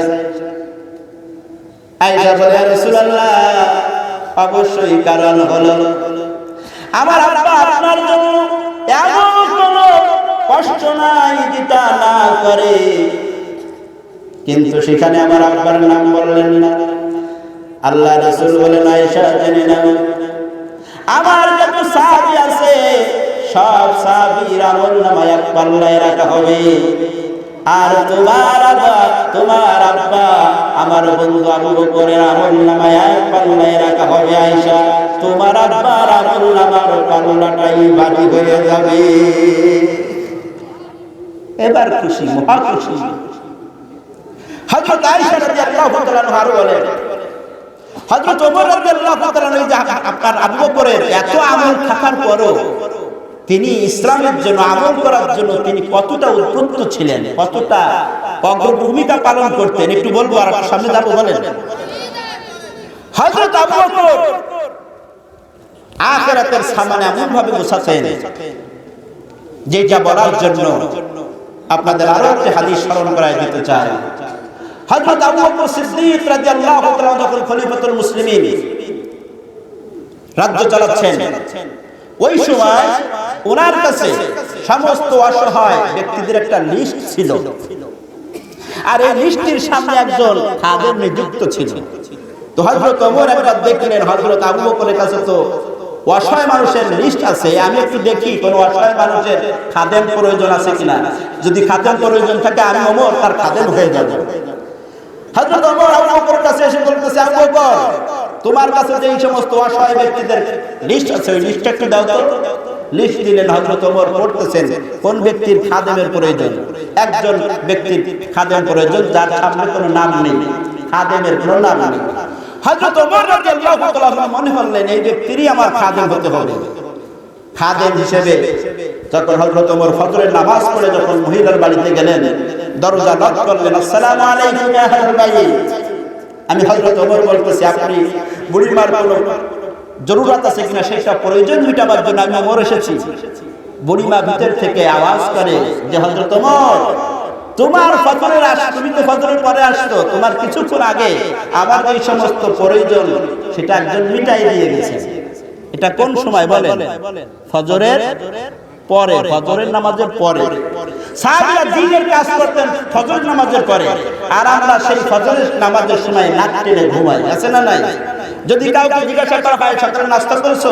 আয়েশা বলে, ইয়া রাসূলুল্লাহ, অবশ্যই কারণ হলো আমার আব্বা আপনার জন্য এমন কোনো কষ্ট নাই যেটা না করে, কিন্তু সেখানে আমার আব্বার নাম বললেন না। আল্লাহ রাসূল বলেন, আয়েশা জেনে নাও, আমার যত সাহাবী আছে সব সাহাবীর আমলনামায় এক পাল্লায় রাখা হবে, আর তোমার আব্বা আমার বন্ধু আবু বকরের আমলনামায় এক পাল্লায় রাখা হবে। আয়েশা, তোমার আব্বার আমলনামার পাল্লাটাই ভারী হয়ে যাবে। এবার খুশি, মহা খুশি। হযরত আয়েশা রাদিয়াল্লাহু তাআলা আনহা বলেন, হযরত ওমর রাদিয়াল্লাহু তাআলা আনহু আপনার আবু বকরের এত আমল থাকার পরও তিনি ইসলামের জন্য আমল করার জন্য তিনি কতটা উদ্বুদ্ধ ছিলেন, কতটা ভূমিকা পালন করতেন, একটু বলবো আর সামনে যাবো। বলেন, হযরত আবু বকর আখিরাতের সামনে এমন ভাবে বসাতেন, যেটা বলার জন্য আপনাদের আরো একটা হাদিস স্মরণ করায় দিতে চাই। হযরত আবু বকর সিদ্দিক রাদিয়াল্লাহু তাআলা যখন খলিফাতুল মুসলিমিন রাজ্য চালাচ্ছেন, ওই সময় ওনার কাছে সমস্ত অসহায় ব্যক্তিদের একটা লিস্ট ছিল, আর এই লিস্টের সামনে একজন খাদেম নিযুক্ত ছিল। তো হযরত ওমর একবার দেখলেন, হযরত আবু বকরের কাছে তো অসহায় মানুষের লিস্ট আছে, আমি একটু দেখি কোন অসহায় মানুষের খাদেম প্রয়োজন আছে কিনা, যদি খাদেম প্রয়োজন থাকে আমি ওমর তার খাদেম হয়ে যাব। হযরত ওমর আবু বকরের কাছে এসে বলতেছে, আবু বকর, তোমার কাছে যে এই সমস্ত অসহায় ব্যক্তিদের লিস্ট আছে, ওই লিস্টটা একটু দাও তো। লিস্ট দিলেন। হযরত ওমর পড়তেছেন কোন ব্যক্তির খাদেমের প্রয়োজন। একজন ব্যক্তির খাদেম প্রয়োজন যার সামনে কোনো নাম নেই, খাদেমের কোনো নাম নেই। হযরত ওমর রাদিয়াল্লাহু তাআলা মনে করলেন এই ব্যক্তিরই আমার খাদেম হতে হবে। খাদেম হিসেবে যখন হযরত ওমর ফজরের নামাজ পড়ে যখন মহিলার বাড়িতে গেলেন, দরজা নক করলেন, আসসালামু আলাইকুম ইয়া আহলাল বাইত। আমি হযরত ওমর বলতেছি, আপনি বুড়িমার কোনো জরুরত আছে কিনা সেটা প্রয়োজন মিটাবার জন্য আমি ওমর এসেছি। বুড়িমা ভিতর থেকে আওয়াজ করে যে, হযরত ওমর, তোমার ফজরের তুমি তো ফজরের পরে আসতো, তোমার কিছুক্ষণ আগে আমার এই সমস্ত প্রয়োজন সেটা একজন মিটাই দিয়ে গেছে। এটা কোন সময় বলেন? ফজরের পরে, ফজরের নামাজের পরে। সাহাবীরা দিনের কাজ করতেন ফজর নামাজের পরে, আর আমরা সেই ফজরের নামাজের সময় নাক টেনে ঘুমাই। আছে না নাই? যদি কাউকে জিজ্ঞাসা করা হয় সকালে নাস্তা করেছো,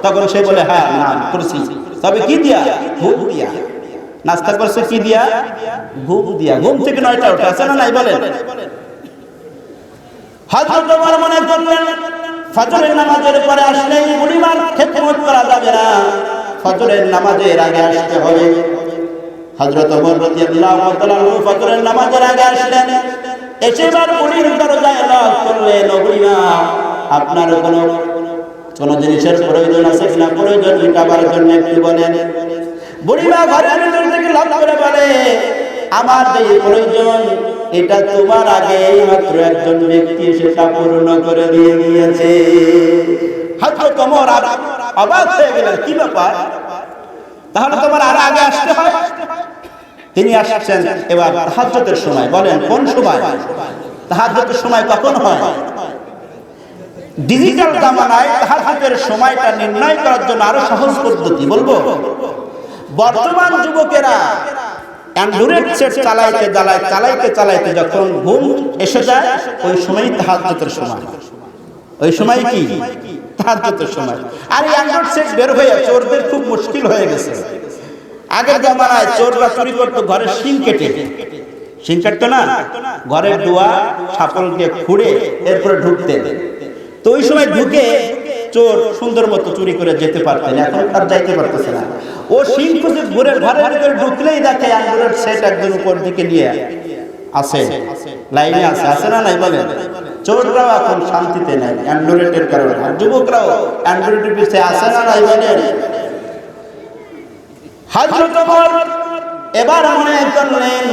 তখন সে বলে হ্যাঁ না করেছি, তবে কি দিয়া? ঘুম দিয়া। নাস্তা করছে কি দিয়া? ঘুম দিয়া। ঘুম থেকে 9টা উঠে, আছে না নাই বলেন? হযরত ওমর মনে করলেন ফজরের নামাজের পরে আসলেই বুড়িমার খেদমত করা যাবে না, ফজরের নামাজের আগে আসতে হবে। হযরত ওমর রাদিয়াল্লাহু তাআলা ফজরের নামাজের আগে আসলেন, এসেবার বুড়ির দরজায় নক করলেন, ও বুড়িমা আপনার কোনো জিনিসের প্রয়োজন আছে কিনা, প্রয়োজন মেটাবার জন্য একটু বলেন। বুড়িমা ঘরের ভিতর থেকে লাভ করে বলে, আমার যে প্রয়োজন এটা তোমার আগে মাত্র একজন ব্যক্তি সেটা পূর্ণ করে দিয়ে গিয়েছে। হযরত ওমর অবাক হয়ে গেলেন, কি ব্যাপার, তাহলে তোমার আর আগে আসতে হয়? তিনি আসছেন এবার তাহাজ্জুদের সময়। বলেন কোন সময়? তাহাজ্জুদের সময় কখন হয়? ডিজিটাল জামানায় তাহাজ্জুদের সময়টা নির্ণয় করার জন্য আরো সহজ পদ্ধতি বলবো। বর্তমান যুবকেরা অ্যান্ড্রয়েড সেট চালাইতে যখন ঘুম এসে যায়, ওই সময় তাহাজ্জুদের সময়। ওই সময় কি? তাহাজ্জুদের সময়। আর এই অ্যান্ড্রয়েড সেট বের হয়ে চোরদের খুব মুশকিল হয়ে গেছে। আগের জামানায় চোররা চুরি করতো ঘরের শিং কেটে, শিং কাটতো না, ঘরের দুয়া ছাপল দিয়ে খুঁড়ে এরপরে ঢুকতেন। তো ওই সময় ঢুকে চোর সুন্দর মতো চুরি করে যেতে পারতেন, এখন আর যাইতে পারতেছে না। ও শিং খুঁজে ঘরের ভিতরে ঢুকলেই দেখে অ্যান্ড্রয়েড সেট একদম উপর দিকে নিয়ে আছে, লাইনে আছে, আছে না নাই বলেন? চোররাও এখন শান্তিতে নাই অ্যান্ড্রয়েডের কারণে, আর যুবকরাও অ্যান্ড্রয়েডের পিছিয়ে আছে না নাই বলেন? হযরত ওমর এবার মনে করলেন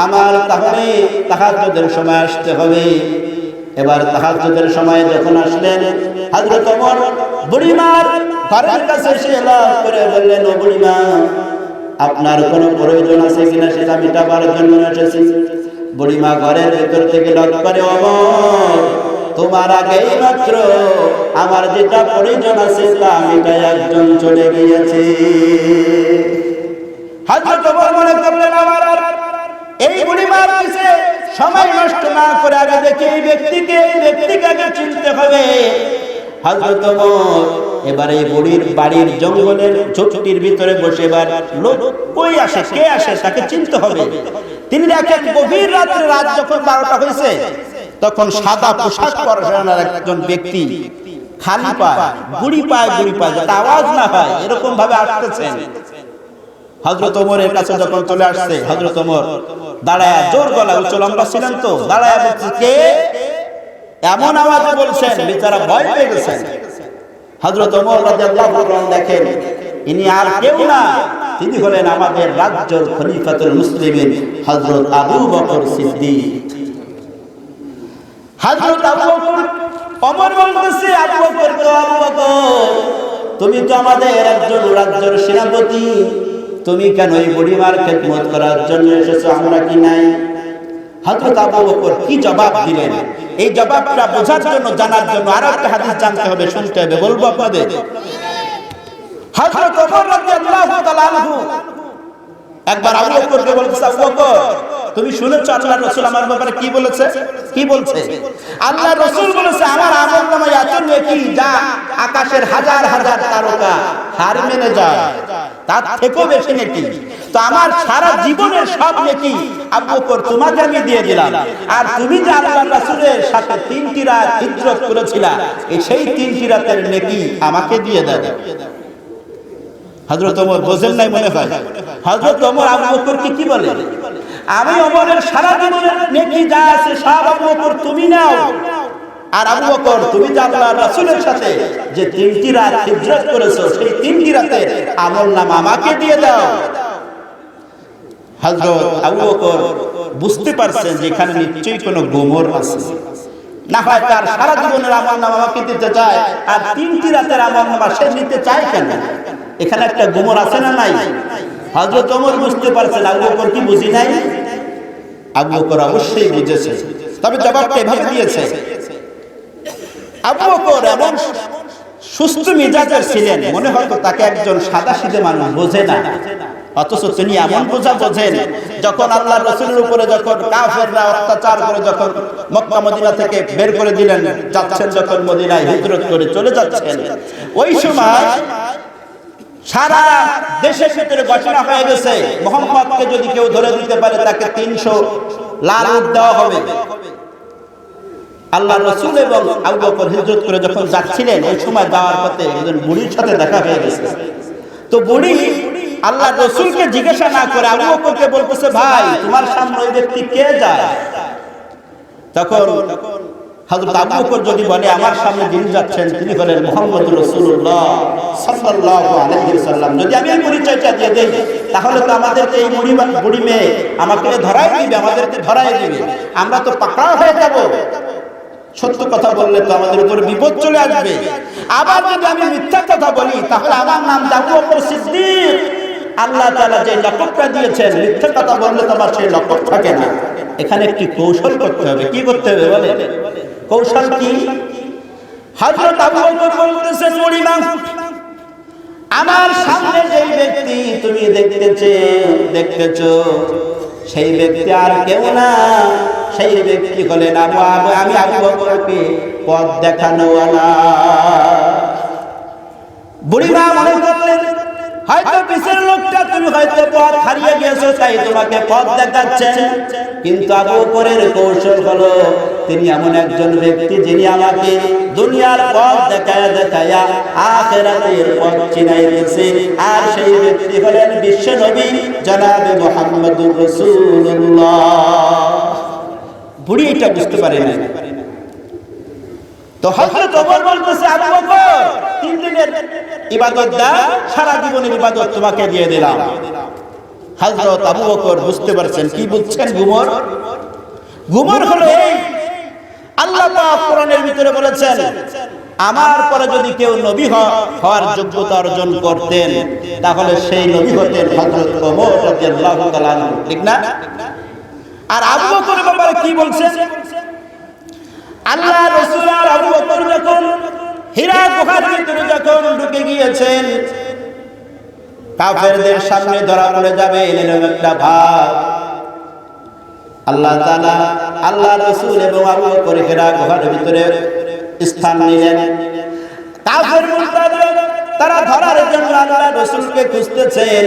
আমার তাহলে তাহাজ্জুদের সময় আসতে হবে। এবার তাহাজ্জুদের সময় যখন আসলেন, হযরত ওমর বুড়িমার ঘরের কাছে এসে লাভ করে বললেন, ও বুড়িমা আপনার কোনো প্রয়োজন আছে কিনা সেটা মেটাবার জন্য এসেছি। বুড়িমা ঘরের ভিতর থেকে লক করে, ওমর তোমার আগেই মাত্র আমার যেটা প্রয়োজন আছে তা মেটায় একজন চলে গিয়েছে। হযরত ওমর মনে করলেন আমার এই বুড়িমার পিছে সময় নষ্ট না করে আগে দেখি এই ব্যক্তিকে আগে চিনতে হবে। হযরত ওমর এবার এই বুড়ির বাড়ির জঙ্গলের ঝোপটির ভিতরে বসে এবার লোক কই আসে, কে আসে তাকে চিনতে হবে। তিনি দেখেন গভীর রাত্রে, রাত যখন 12টা হয়েছে, তখন সাদা পোশাক পরা একজন ব্যক্তি খালি পায়, গুড়ি পায় যাতে আওয়াজ না হয় এরকম ভাবে আসতেছেন। হযরত ওমরের কাছে যখন চলে আসছে, হযরত ওমর দাঁড়ায় জোর গলায়, উচ্চ লম্বা ছিলেন তো, দাঁড়ায় বলছে কে, এমন আওয়াজে বলছেন বেচারা ভয় পেয়ে গেছেন। হযরত ওমর রাদিয়াল্লাহু আনহু দেখেন ইনি আর কেউ না, তিনি হলেন আমাদের রাজ্যের খলিফাতুল মুসলিমিন হযরত আবু বকর সিদ্দিক। হযরত আবু বকর, ওমর বলতেছে আবু বকর তুমি তো আমাদের একজন রাজ্যের সেনাপতি, তুমি কেন এই বুড়িমার খেদমত করার জন্য এসেছো, আমরা কি নাই? হযরত আবু বকর কি জবাব দিলেন, এই জবাবটা বোঝার জন্য, জানার জন্য আরো একটা হাদিস জানতে হবে, শুনতে হবে, বলবো আপনাদের। হযরত ওমর রাদিয়াল্লাহু তাআলা আনহু একবার আবু বকরকে বলতেছে, আবু বকর তুমি শুনেছো আল্লাহর রাসূল আমার ব্যাপারে কি বলেছে? কি বলছে? আল্লাহর রাসূল বলেছে আমার আমলনামায় এত নেকি যা আকাশের হাজার হাজার তারকা হার মেনে যায়, তার থেকেও বেশি নেকি। তো আমার সারা জীবনের সব নেকি আবু বকর তোমাকে আমি দিয়ে দিলাম, আর তুমি যে আল্লাহর রাসূলের সাথে 3টি রাত হিজরত করেছিলা, এই সেই 3টি রাতের নেকি আমাকে দিয়ে দাও। হযরত ওমর বোঝেন নাই মনে হয়। হযরত ওমর আবু বকরকে কি বলে, আমি ওমরের সারা জীবনের নেকি যা আছে সব আবু বকর তুমি নাও, আর আবু বকর তুমি যে আল্লাহর রাসূলের সাথে যে 3টি রাত হিজরত করেছো সেই 3টি রাতের আমলনামা আমাকে দিয়ে দাও। হযরত আবু বকর বুঝতে পারছেন যে এখানে নিশ্চয়ই কোনো গোমর আছে, না হয় তার সারা জীবনের আমলনামা আমাকে দিতে চায় আর 3টি রাতের আমলনামা সে নিতে চায় কেন, এখানে একটা গোমর আছে না নাই? হযরত ওমর বুঝতে পারছেন, আবু বকর কি বুঝি নাই? আবু বকর অবশ্যই বুঝেছে, তবে জবাবটা এভাবে দিয়েছে। আবু বকর এমন সুস্থ মেজাজের ছিলেন, মনে হতো তাকে একজন সাদাসিধে মানুষ বোঝে না, অথচ তিনি এমন বোঝা বোঝেন, যখন আল্লাহর রাসূলের উপরে যখন কাফেররা অত্যাচার করে যখন মক্কা মদিনা থেকে বের করে দিলেন, যাচ্ছেন যখন মদিনায় হিজরত করে চলে যাচ্ছেন, ওই সময় সারা দেশের ভিতরে ঘোষণা হয়ে গেছে মুহাম্মদকে যদি কেউ ধরে দিতে পারে তাকে 300 লাল উট দেওয়া হবে। আল্লাহ রাসূল এবং আবু বকর হিজরত করে যখন যাচ্ছিলেন, ওই সময় যাওয়ার পথে একজন বুড়ির সাথে দেখা হয়ে গেছে। তো বুড়ি আল্লাহ রাসূলকে জিজ্ঞাসা না করে আবু বকরকে বলতেছে, ভাই তোমার সামনে ওই ব্যক্তি কে যায়? তখন হযরত আবু বকর যদি বলে আমার সামনে যিনি যাচ্ছেন তিনি হলেন মুহাম্মদুর রাসূলুল্লাহ সাল্লাল্লাহু আলাইহি ওয়াসাল্লাম, যদি আমি এই পরিচয়টা দিয়ে দেই তাহলে তো আমাদেরকে এই বুড়ি মেয়ে আমাকে ধরায় দিবে, আমাদেরকে ধরায় দিবে, আমরা তো পাকড়াও হয়ে যাব। সত্য কথা বললে তো আমাদের উপর বিপদ চলে আসবে। আবার যদি আমি মিথ্যা কথা বলি তাহলে আমার নাম আবু বকর সিদ্দিক। আল্লাহ তাআলা যে লকবটা দিয়েছেন, মিথ্যা কথা বললে তো আমার সেই লকব থাকে না। এখানে একটি কৌশল করতে হবে। কি করতে হবে বলে? কৌশল কি? হযরত আবু বকর বলতেছেন, বুড়িমা আমার সামনে যেই ব্যক্তি তুমি দেখতেছো সেই ব্যক্তি আর কেউ না, সেই ব্যক্তি হলেন আমি আবু বকরকে পথ দেখানোওয়ালা। বুড়িমা মনে করলেন হয়তো পিছের লোকটা, তুমি হয়তো পথ হারিয়ে গিয়েছো তাই তোমাকে পথ দেখাচ্ছেন। কিন্তু আবু বকরের কৌশল হলো তিনি এমন একজন ব্যক্তি যিনি আমাকে দুনিয়ার পথ দেখায়া আখিরাতের পথ চিনাইতেছে, আর সেই ব্যক্তি হলেন বিশ্ব নবী জনাবে মুহাম্মদুর রাসূলুল্লাহ। বুড়ি এটা বুঝতে পারে না। তো হযরত ওমর বলতেছে, আবু বকর 3 দিনের ইবাদত দাও, সারা জীবনের ইবাদত তোমাকে দিয়ে দিলাম। হযরত আবু বকর বুঝতে পারছেন। কি বুঝছেন? গুমর হলো এই, আল্লাহ পাক কোরআনের ভিতরে বলেছেন আমার পরে যদি কেউ নবী হওয়ার যোগ্যতা অর্জন করতেন তাহলে সেই নবী হতেন হযরত ওমর রাদিয়াল্লাহু তাআলা, ঠিক না? আর আবু বকরের ব্যাপারে কি বলছেন? আল্লাহ রাসূল আর আবু বকর যখন হীরা গুহার ভিতরে যখন ঢুকে গিয়েছেন, কাফেরদের সামনে ধরা পড়ে যাবে এরকম একটা ভাব। আল্লাহ তাআলা আল্লাহ রাসূল এবং আবু বকর হীরা গুহার ভিতরে স্থান নিলেন। কাফের মুশরিকরা তারা ধরার জন্য আল্লাহ রাসূলকে খুঁজতেছেন,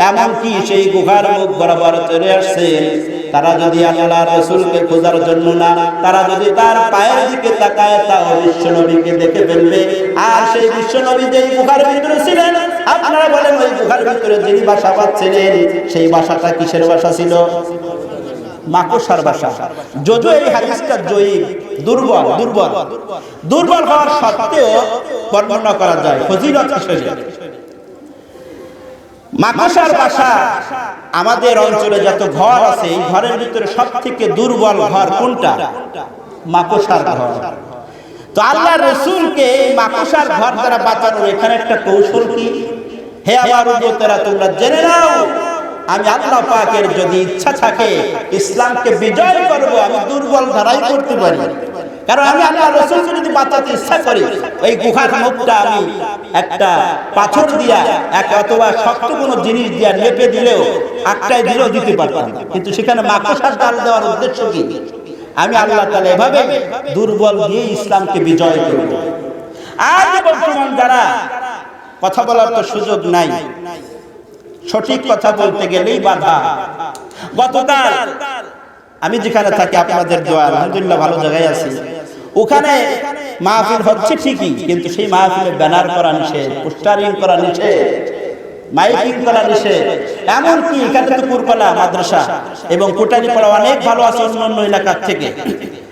এমনকি সেই গুহার মুখ বরাবর চলে আসছেন। তারা যদি আল্লাহ রাসূলকে খোঁজার জন্য না, তারা যদি তার পায়ের দিকে তাকায় তাও বিশ্ব নবীকে দেখে ফেলবে। আর সেই বিশ্ব নবী যেই গুহার ভিতরে ছিলেন, আপনারা বলেন ওই গুহার ভিতরে যিনি বাসা বাঁধছিলেন সেই বাসাটা কিসের বাসা ছিল? মাকড়সার বাসা। যদিও এই হাদিসটা জয়ীফ, দুর্বল হওয়ার সত্ত্বেও বর্ণনা করা যায় ফজিলত হিসেবে। মাকড়সার বাসা আমাদের অঞ্চলে যত ঘর আছে এই ঘরের ভিতরে সবথেকে দুর্বল ঘর কোনটা? মাকড়সার ঘর। তো আল্লাহ রাসূলকে এই মাকড়সার ঘর দ্বারা বাঁচানোর এখানে একটা কৌশল কি? হে আমার উম্মতেরা, তোমরা জেনে নাও আমি আল্লাহ পাকের যদি ইচ্ছা থাকে ইসলামকে বিজয় করব, আমি দুর্বল ধারাই করতে পারি। কারণ আমি আল্লাহ রাসূলকে যদি বাঁচাতে ইচ্ছা করি, ওই গুহার মুখটা আমি একটা পাথর দিয়া অথবা শক্ত কোনো জিনিস দিয়া লেপে দিলেও একটাই দিলেও দিতে পারতাম, কিন্তু সেখানে মাকড়সার জাল দেওয়ার উদ্দেশ্য কি? আমি আল্লাহ তাআলা এভাবে দুর্বল দিয়ে ইসলামকে বিজয় করব। আজ বর্তমান যারা কথা বলার তো সুযোগ নাই, সঠিক কথা বলতে গেলেই বাধা। গতকাল আমি যেখানে থাকি আপনাদের দোয়া আলহামদুলিল্লাহ ভালো জায়গায় আছি, ওখানে মাহফিল হচ্ছে ঠিকই, কিন্তু সেই মাহফিলে ব্যানার করা নিষেধ, পোস্টারিং করা নিষেধ, মাইকিং করা নিষেধ। এমনকি এখানে তো পুরপালা মাদ্রাসা এবং কোটালীপাড়া অনেক ভালো আছে অন্য এলাকার থেকে।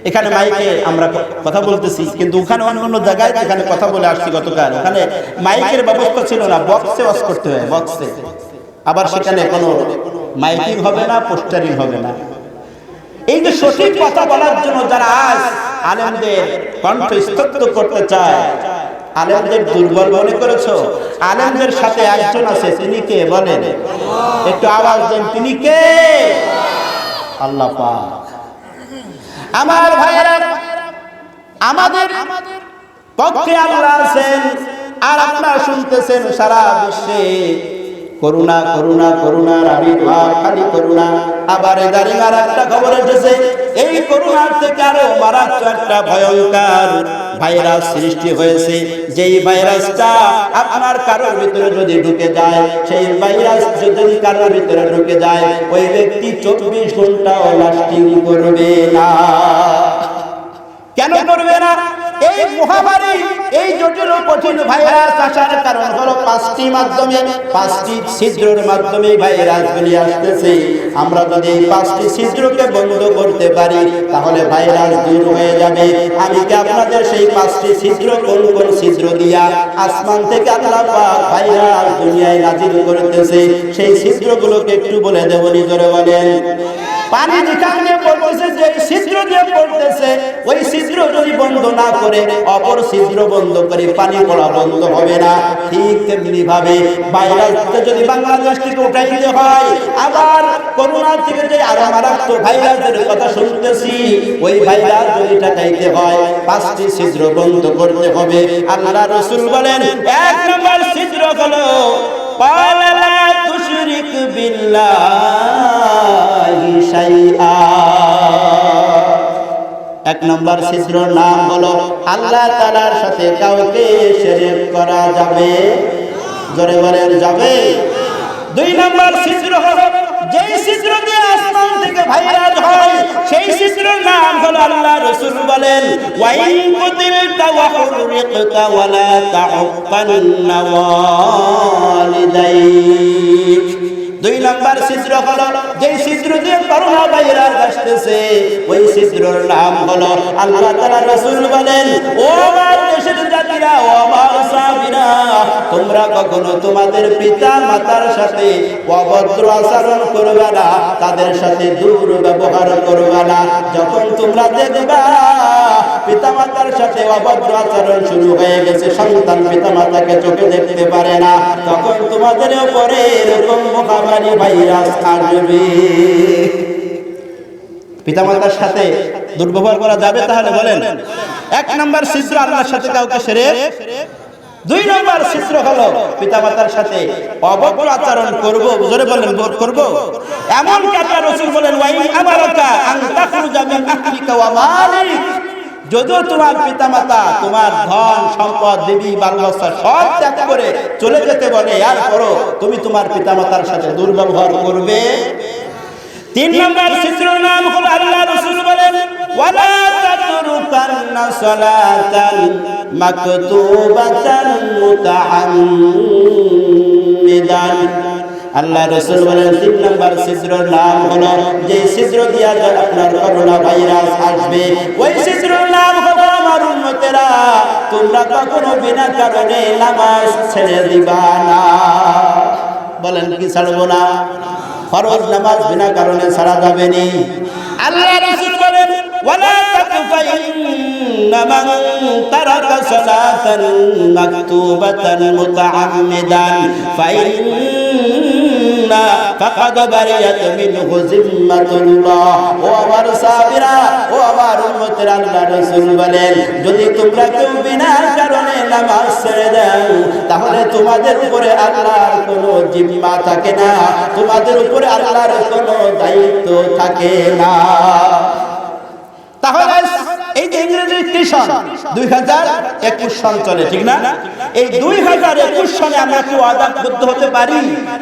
এখানে মাইকে আমরা কথা বলতেছি, কিন্তু ওখানে অন্য জায়গায় যেখানে কথা বলে আসছি গতকাল, ওখানে মাইকের ব্যবস্থা ছিল না, বক্সে ওয়াজ করতে হয়, বক্সে। আবার সেখানে কোনো মাইকিং হবে না, পোস্টারিং হবে না। এই যে সঠিক কথা বলার জন্য যারা আজ আলেমদের কণ্ঠ স্তব্ধ করতে চায়, আলেমদের দুর্বল মনে করেছো? আলেমদের সাথে একজন আছে, তিনি কে বলেন? একটু আওয়াজ দেন, তিনি কে? আল্লাহ পাক। আমার ভাইয়েরা, আমাদের পক্ষে আল্লাহ আছেন, আর আপনারা শুনতেছেন সারা বিশ্বে করুণা করুণা করুণার আবির্ভাব, খালি করুণা। আবার ইদানিং আর একটা খবর এসেছে, এই করুণার থেকে আরো মারাত্মক একটা ভয়ঙ্কর ভাইরাস সৃষ্টি হয়েছে। যেই ভাইরাসটা আপনার কারোর ভিতরে যদি ঢুকে যায়, সেই ভাইরাস যদি কারোর ভিতরে ঢুকে যায়, ওই ব্যক্তি 24 ঘন্টাও লাস্টিং করবে না। কেন করবে না? এই মহামারী, এই জটিল কঠিন ভাইরাস আসার কারণ হলো 5টি মাধ্যমে, 5টি ছিদ্রের মাধ্যমে ভাইরাসগুলি আসতেছে। আমরা যদি এই 5টি ছিদ্রকে বন্ধ করতে পারি, তাহলে ভাইরাস দূর হয়ে যাবে। আমি কি আপনাদের সেই 5টি ছিদ্র কোন কোন ছিদ্র দিয়া আসমান থেকে আল্লাহ পাক ভাইরাস দুনিয়ায় নাজিল করতেছে, সেই ছিদ্রগুলোকে একটু বলে দেব। নিজরে বলেন। পানি যেখানে পড়তেছে, যে ছিদ্র দিয়ে পড়তেছে, ওই ছিদ্র যদি বন্ধ না করে অপর ছিদ্র বন্ধ করে পানি পড়া বন্ধ হবে না। ঠিক তেমনি ভাবে ভাইরাসকে যদি বাংলাদেশ থেকে উঠাইতে হয়, আবার করোনা থেকে যে আরো মারাত্মক ভাইরাসের কথা শুনতেছি, ওই ভাইরাস যদি ঠেকাইতে হয় 5টি ছিদ্র বন্ধ করতে হবে। আল্লাহ রাসূল বলেন, 1 নম্বর ছিদ্র হলো ক্বালা লা তুশরিক বিল্লাহি শাইআ। 1 নম্বর ছিদ্রর নাম হলো আল্লাহ তাআলার সাথে কাউকে শিরক করা যাবে। জোরে বলেন, যাবে। 2 নম্বর ছিদ্র হলো যেই ছিদ্র দিয়ে আসমান থেকে ভাইরাস হয়, সেই ছিদ্রের নাম হলো আল্লাহ রাসূল বলেন, ওয়া ইন কুতিলতা ওয়া হুরিকতা ওয়া লা তা'উক্কান্না ওয়ালিদাইক। 2 নম্বর ছিদ্র হলো যেই ছিদ্র দিয়ে করোনা ভাইরাস আসতেছে, ওই ছিদ্রের নাম হলো আল্লাহ তাআলা রাসূল বলেন, ও আমার দেশের জাতিরা, ও আমার সাহাবীরা, তোমরা কখনো তোমাদের পিতা মাতার সাথে অভদ্র আচরণ করবে না, তাদের সাথে দুর্ব্যবহার করবে না। যখন তোমরা দেখবা পিতা মাতার সাথে অভদ্র আচরণ শুরু হয়ে গেছে, সন্তান পিতা মাতাকে চোখে দেখতে পারে না, তখন তোমাদের উপরে এরকম মহামারী ভাইরাস আসবে। পিতামাতার সাথে দুর্ব্যবহার করা যাবে? তাহলে বলেন। 1 নম্বর ছিদ্র আল্লাহর সাথে কাউকে শিরক। 2 নম্বর ছিদ্র হলো পিতামাতার সাথে অভদ্র আচরণ করব। জোরে বলেন, করব। এমন কথা রাসূল বলেন, ওয়া ইন আমারাকা আন তাখরুজা মিন আহলিকা ওয়া মালিক। যদিও তোমার পিতামাতা তোমার ধন সম্পদ দেবী বালবাচ্চা সব ত্যাগ করে চলে যেতে বলে, এরপরও তুমি তোমার পিতামাতার সাথে দুর্ব্যবহার করবে। 3 নম্বর ছিদ্রের নাম হলো আল্লাহ রাসূল বলেন, ওয়ালা তাতরুকান্না সালাতান মাকতুবাতান মুতাআম্মিদান। আল্লাহ রাসূল বলেন, 3 নম্বর ছিদ্রের নাম হলো যে ছিদ্র দিয়া আপনার করোনা ভাইরাস আসবে, ওই ছিদ্রের নাম হলো আমার উম্মতেরা, তোমরা কখনো বিনা কারণে নামাজ ছেড়ে দিবা না। বলেন, কি ছাড়বো না? ফরজ নামাজ বিনা কারণে ছাড়া যাবে না। আল্লাহ রাসূল বলেন, ওয়ালা তাকফাইন্না মান তারাকা সালাতান মাকতুবাতান মুতাআম্মিদান ফাইন্না ফাকাদ বারিয়াত মিনহু জিম্মাতুল্লাহ। ও আমার সাহাবীরা, ও আমার উম্মতেরা, আল্লাহ রাসূল বলেন, যদি তোমরা কেউ বিনা কারণে নামাজ ছেড়ে দাও, তাহলে তোমাদের উপরে আল্লাহর কোনো জিম্মা থাকে না, তোমাদের উপরে আল্লাহর কোনো দায়িত্ব থাকে না। তাহলে এই যে ইংরেজি টিউশন 2021 সন চলে, ঠিক না? এই 2021 সনে আমরা কি ওয়াদাবদ্ধ হতে পারি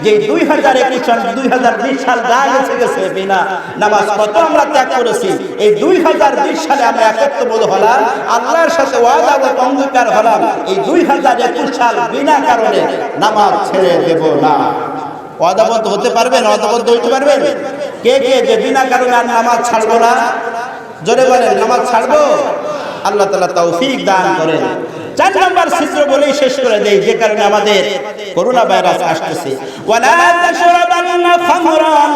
যে 2021 সন 2020 সাল যা গেছে বিনা নামাজ কত আমরা ত্যাগ করেছি, এই 2020 সালে আমরা একত্রবোধ হলাম, আল্লাহর সাথে ওয়াদা ও অঙ্গীকার হলাম, এই 2021 সাল বিনা কারণে নামাজ ছেড়ে দেব না। ওয়াদাবদ্ধ হতে পারবেন? ওয়াদাবদ্ধ হতে পারবেন? কে কে যে বিনা কারণে আর নামাজ ছাড়বো না? জোরে বলেন, নামাজ ছাড়বো। আল্লাহ তাআলা তৌফিক দান করেন। 4 নম্বর ছিদ্র বলেই শেষ করে দেই, যে কারণে আমাদের করোনা ভাইরাস আসতেছে। ওয়ালা তাশরাবান্না খামরান।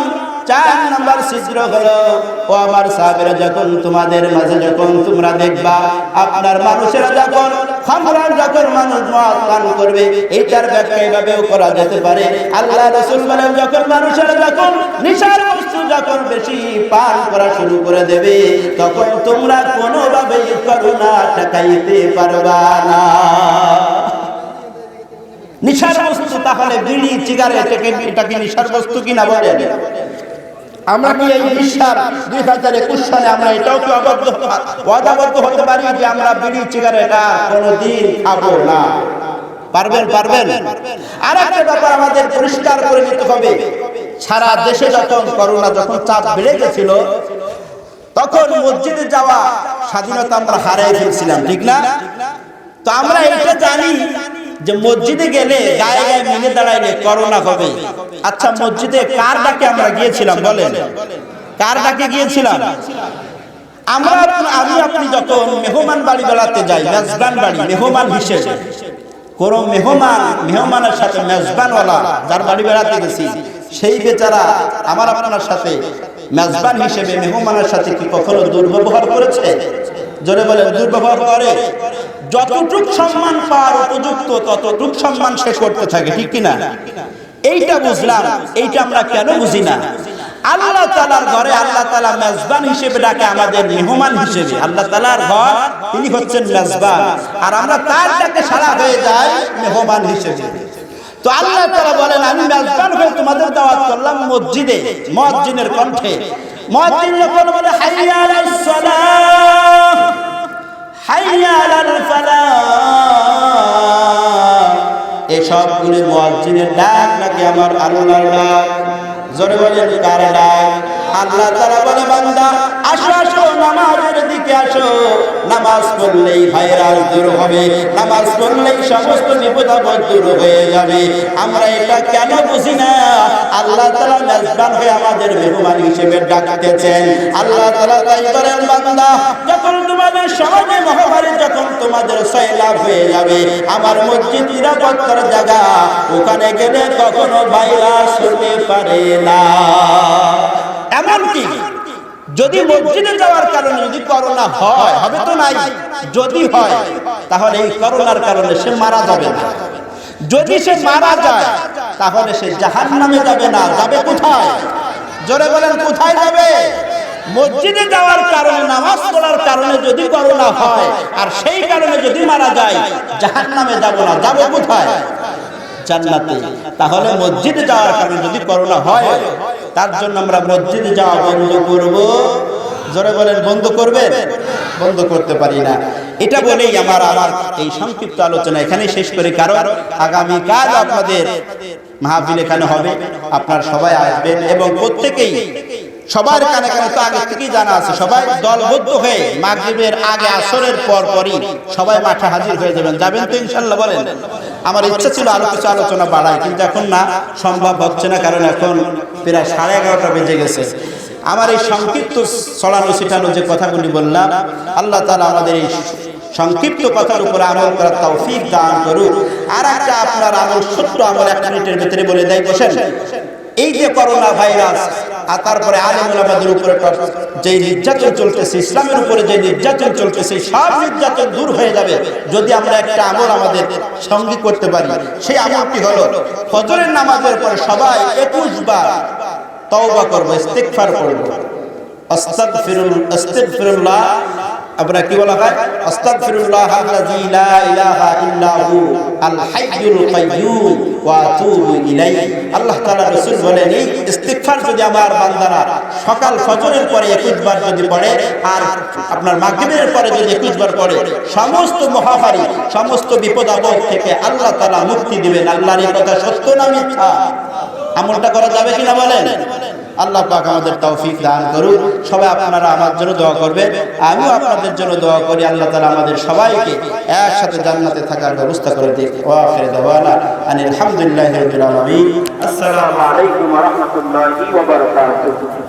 4 নম্বর ছিদ্র হলো, ও আমার সাহাবীরা, যখন তোমাদের মাঝে যখন তোমরা দেখবা আপনার মানুষেরা যখন খামরান, যখন মানুষ মদ পান করবে, এইটার ব্যাখ্যা এইভাবেও করা যেতে পারে। আল্লাহ রাসূল বলেন, যখন মানুষেরা যখন নেশার বস্তু যখন বেশি পান করা শুরু করে দেবে, তখন তোমরা কোনোভাবেই করোনা ঠেকাইতে পারবা না। নিশার বস্তু, তাহলে বিড়ি সিগারেট এটা কি নিশার বস্তু কিনা বলেন? আমরা কি এই নিশার 2021 সালে আমরা এটাও কি ওয়াদাবদ্ধ হতে পারি যে আমরা বিড়ি সিগারেট আর কোনোদিন খাবো না? পারবেন? আর একটা ব্যাপার আমাদের পরিষ্কার করে নিতে হবে, সারা দেশে যখন করোনা যখন চাপ বেড়ে গেছিল, তখন মসজিদে যাওয়া স্বাধীনতা আমরা হারিয়ে ফেলছিলাম, ঠিক না? তো আমরা এটা জানি যে মসজিদে গেলে গায়ে গায়ে মিলে দাঁড়াইলে করোনা হবে। আচ্ছা, মসজিদে কার ডাকে আমরা গিয়েছিলাম বলেন? কার ডাকে গিয়েছিলাম? আমি আপনি যখন মেহমান বাড়ি বেড়াতে যাই, মেজবান বাড়ি, মেহমান হিসেবে কোন মেহমানের সাথে মেজবানওয়ালা যার বাড়ি বেড়াতে গেছি, সেই বেচারা আমার আপনার সাথে মেজবান হিসেবে মেহমানের সাথে কি কখনো দুর্ব্যবহার করেছে? জোরে বলেন, দুর্ব্যবহার করে। যতটুক সম্মান পাওয়ার উপযুক্ত ততটুক সম্মান সে করতে থাকে, ঠিক কিনা? এইটা বুঝলাম, এইটা আমরা কেন বুঝি না? আল্লাহ তাআলার ঘরে আল্লাহ তাআলা মেজবান হিসেবে ডাকে আমাদের মেহমান হিসেবে। আল্লাহ তাআলার ঘর, তিনি হচ্ছেন মেজবান, আর আমরা তার ডাকে সাড়া হয়ে যাই মেহমান হিসেবে। তো আল্লাহ তাআলা বলেন, আমি মেজবান হয়ে তোমাদের দাওয়াত করলাম মসজিদে, মুয়াজ্জিনের কণ্ঠে। মুয়াজ্জিন যখন বলে হাইয়া আলাস সালাহ, হাইয়া আলাল ফালাহ, এই সবগুলো মুয়াজ্জিনের ডাক নাকি আমার আল্লাহর ডাক? জোরে বলেন, কার ডাক? আল্লাহ তাআলা বলে, বান্দা আসো আসো, নামাজের দিকে আসো। নামাজ পড়লেই ভাইরাস দূর হবে, নামাজ পড়লেই সমস্ত বিপদ আপদ দূর হয়ে যাবে। আমরা এটা কেন বুঝি না? আল্লাহ তাআলা মেজবান হয়ে আমাদের মেহমান হিসেবে ডাকতেছেন। আল্লাহ তাআলা তাই বলেন, বান্দা যখন তোমাদের সমাজে মহামারী, যখন তোমাদের সয়লাভ হয়ে যাবে, আমার মসজিদ নিরাপত্তার জায়গা, ওখানে গেলে কখনো ভাইরাস হতে পারে না। এমনকি যদি মসজিদে যাওয়ার কারণে যদি করোনা হয়, হবে তো নাই, যদি হয় তাহলে এই করোনার কারণে সে মারা যাবে না। যদি সে মারা যায় তাহলে সে জাহান্নামে যাবে না, যাবে কোথায়? জোরে বলেন, কোথায় যাবে? মসজিদে যাওয়ার কারণে, নামাজ পড়ার কারণে যদি করোনা হয় আর সেই কারণে যদি মারা যায়, জাহান্নামে যাব না, যাবে কোথায়? জান্নাতে। তাহলে মসজিদে যাওয়ার কারণে যদি করোনা হয়, তার জন্য আমরা মসজিদে যাওয়া বন্ধ করব। জোরে বলেন, বন্ধ করবেন? বন্ধ করতে পারি না। এটা বলেই আমার এই সংক্ষিপ্ত আলোচনা এখানে শেষ করি, কারণ আগামী কাল আপনাদের মাহফিল এখানে হবে, আপনারা সবাই আসবেন এবং প্রত্যেকেই সবার কানে কানে তো আগে থেকেই জানা আছে, সবাই দলবদ্ধ হয়ে মাগরিবের আগে আসরের পরই সবাই মাঠে হাজির হয়ে যাবেন। যাবেন তো ইনশাআল্লাহ? বলেন। আমার ইচ্ছা ছিল আরো কিছু আলোচনা বাড়ায়, কিন্তু এখন না, সম্ভব হচ্ছে না, কারণ এখন প্রায় 11:30 বেজে গেছে। আমার এই সংক্ষিপ্ত ছড়ানো ছিটানো যে কথাগুলি বললাম, আল্লাহ তাআলা আমাদের এই সংক্ষিপ্ত কথার উপর আমল করার তৌফিক দান করুন। আর একটা আপনার আমল, ছোট্ট আমল 1 মিনিটের ভিতরে বলে দেয়। বসেন। এই যে করোনা ভাইরাস আর তারপরে আলেম ওলামাদের উপরে যে নির্যাতন চলতেছে, ইসলামের উপরে যে নির্যাতন চলতেছে, সব নির্যাতন দূর হয়ে যাবে যদি আমরা একটা আমল আমাদের সঙ্গী করতে পারি। সেই আমলটি হলো ফজরের নামাজের পরে সবাই 21 বার তওবা করব, ইস্তিগফার করব। আস্তাগফিরুল্লাহ, আপনারা কি বলা হয়? আস্তাগফিরুল্লাহ আল্লাযী লা ইলাহা ইল্লা হু আল হাইয়ুল কাইয়্যুম ওয়া আতুবু ইলাইহি। আল্লাহ তাআলা রাসূল বলেন, এই ইস্তিগফার যদি আমার বান্দারা সকাল ফজরের পরে 21 বার যদি পড়ে আর আপনার মাগরিবের পরে যদি 21 বার পড়ে, সমস্ত মহামারী, সমস্ত বিপদ আপদ থেকে আল্লাহ তাআলা মুক্তি দিবেন। আল্লাহর এই কথা সত্য না মিথ্যা? আমলটা করা যাবে কিনা বলেন? আল্লাহ পাক আমাদের তৌফিক দান করুন। সবাই আপনারা আমার জন্য দোয়া করবেন, আমিও আপনাদের জন্য দোয়া করি। আল্লাহ তাআলা আমাদের সবাইকে একসাথে জান্নাতে থাকার ব্যবস্থা করে দিন। ওয়া আখিরু দাওয়ানা আলহামদুলিল্লাহি রাব্বিল আলামিন। আসসালামু আলাইকুম ওয়া রাহমাতুল্লাহি ওয়া বারাকাতুহু।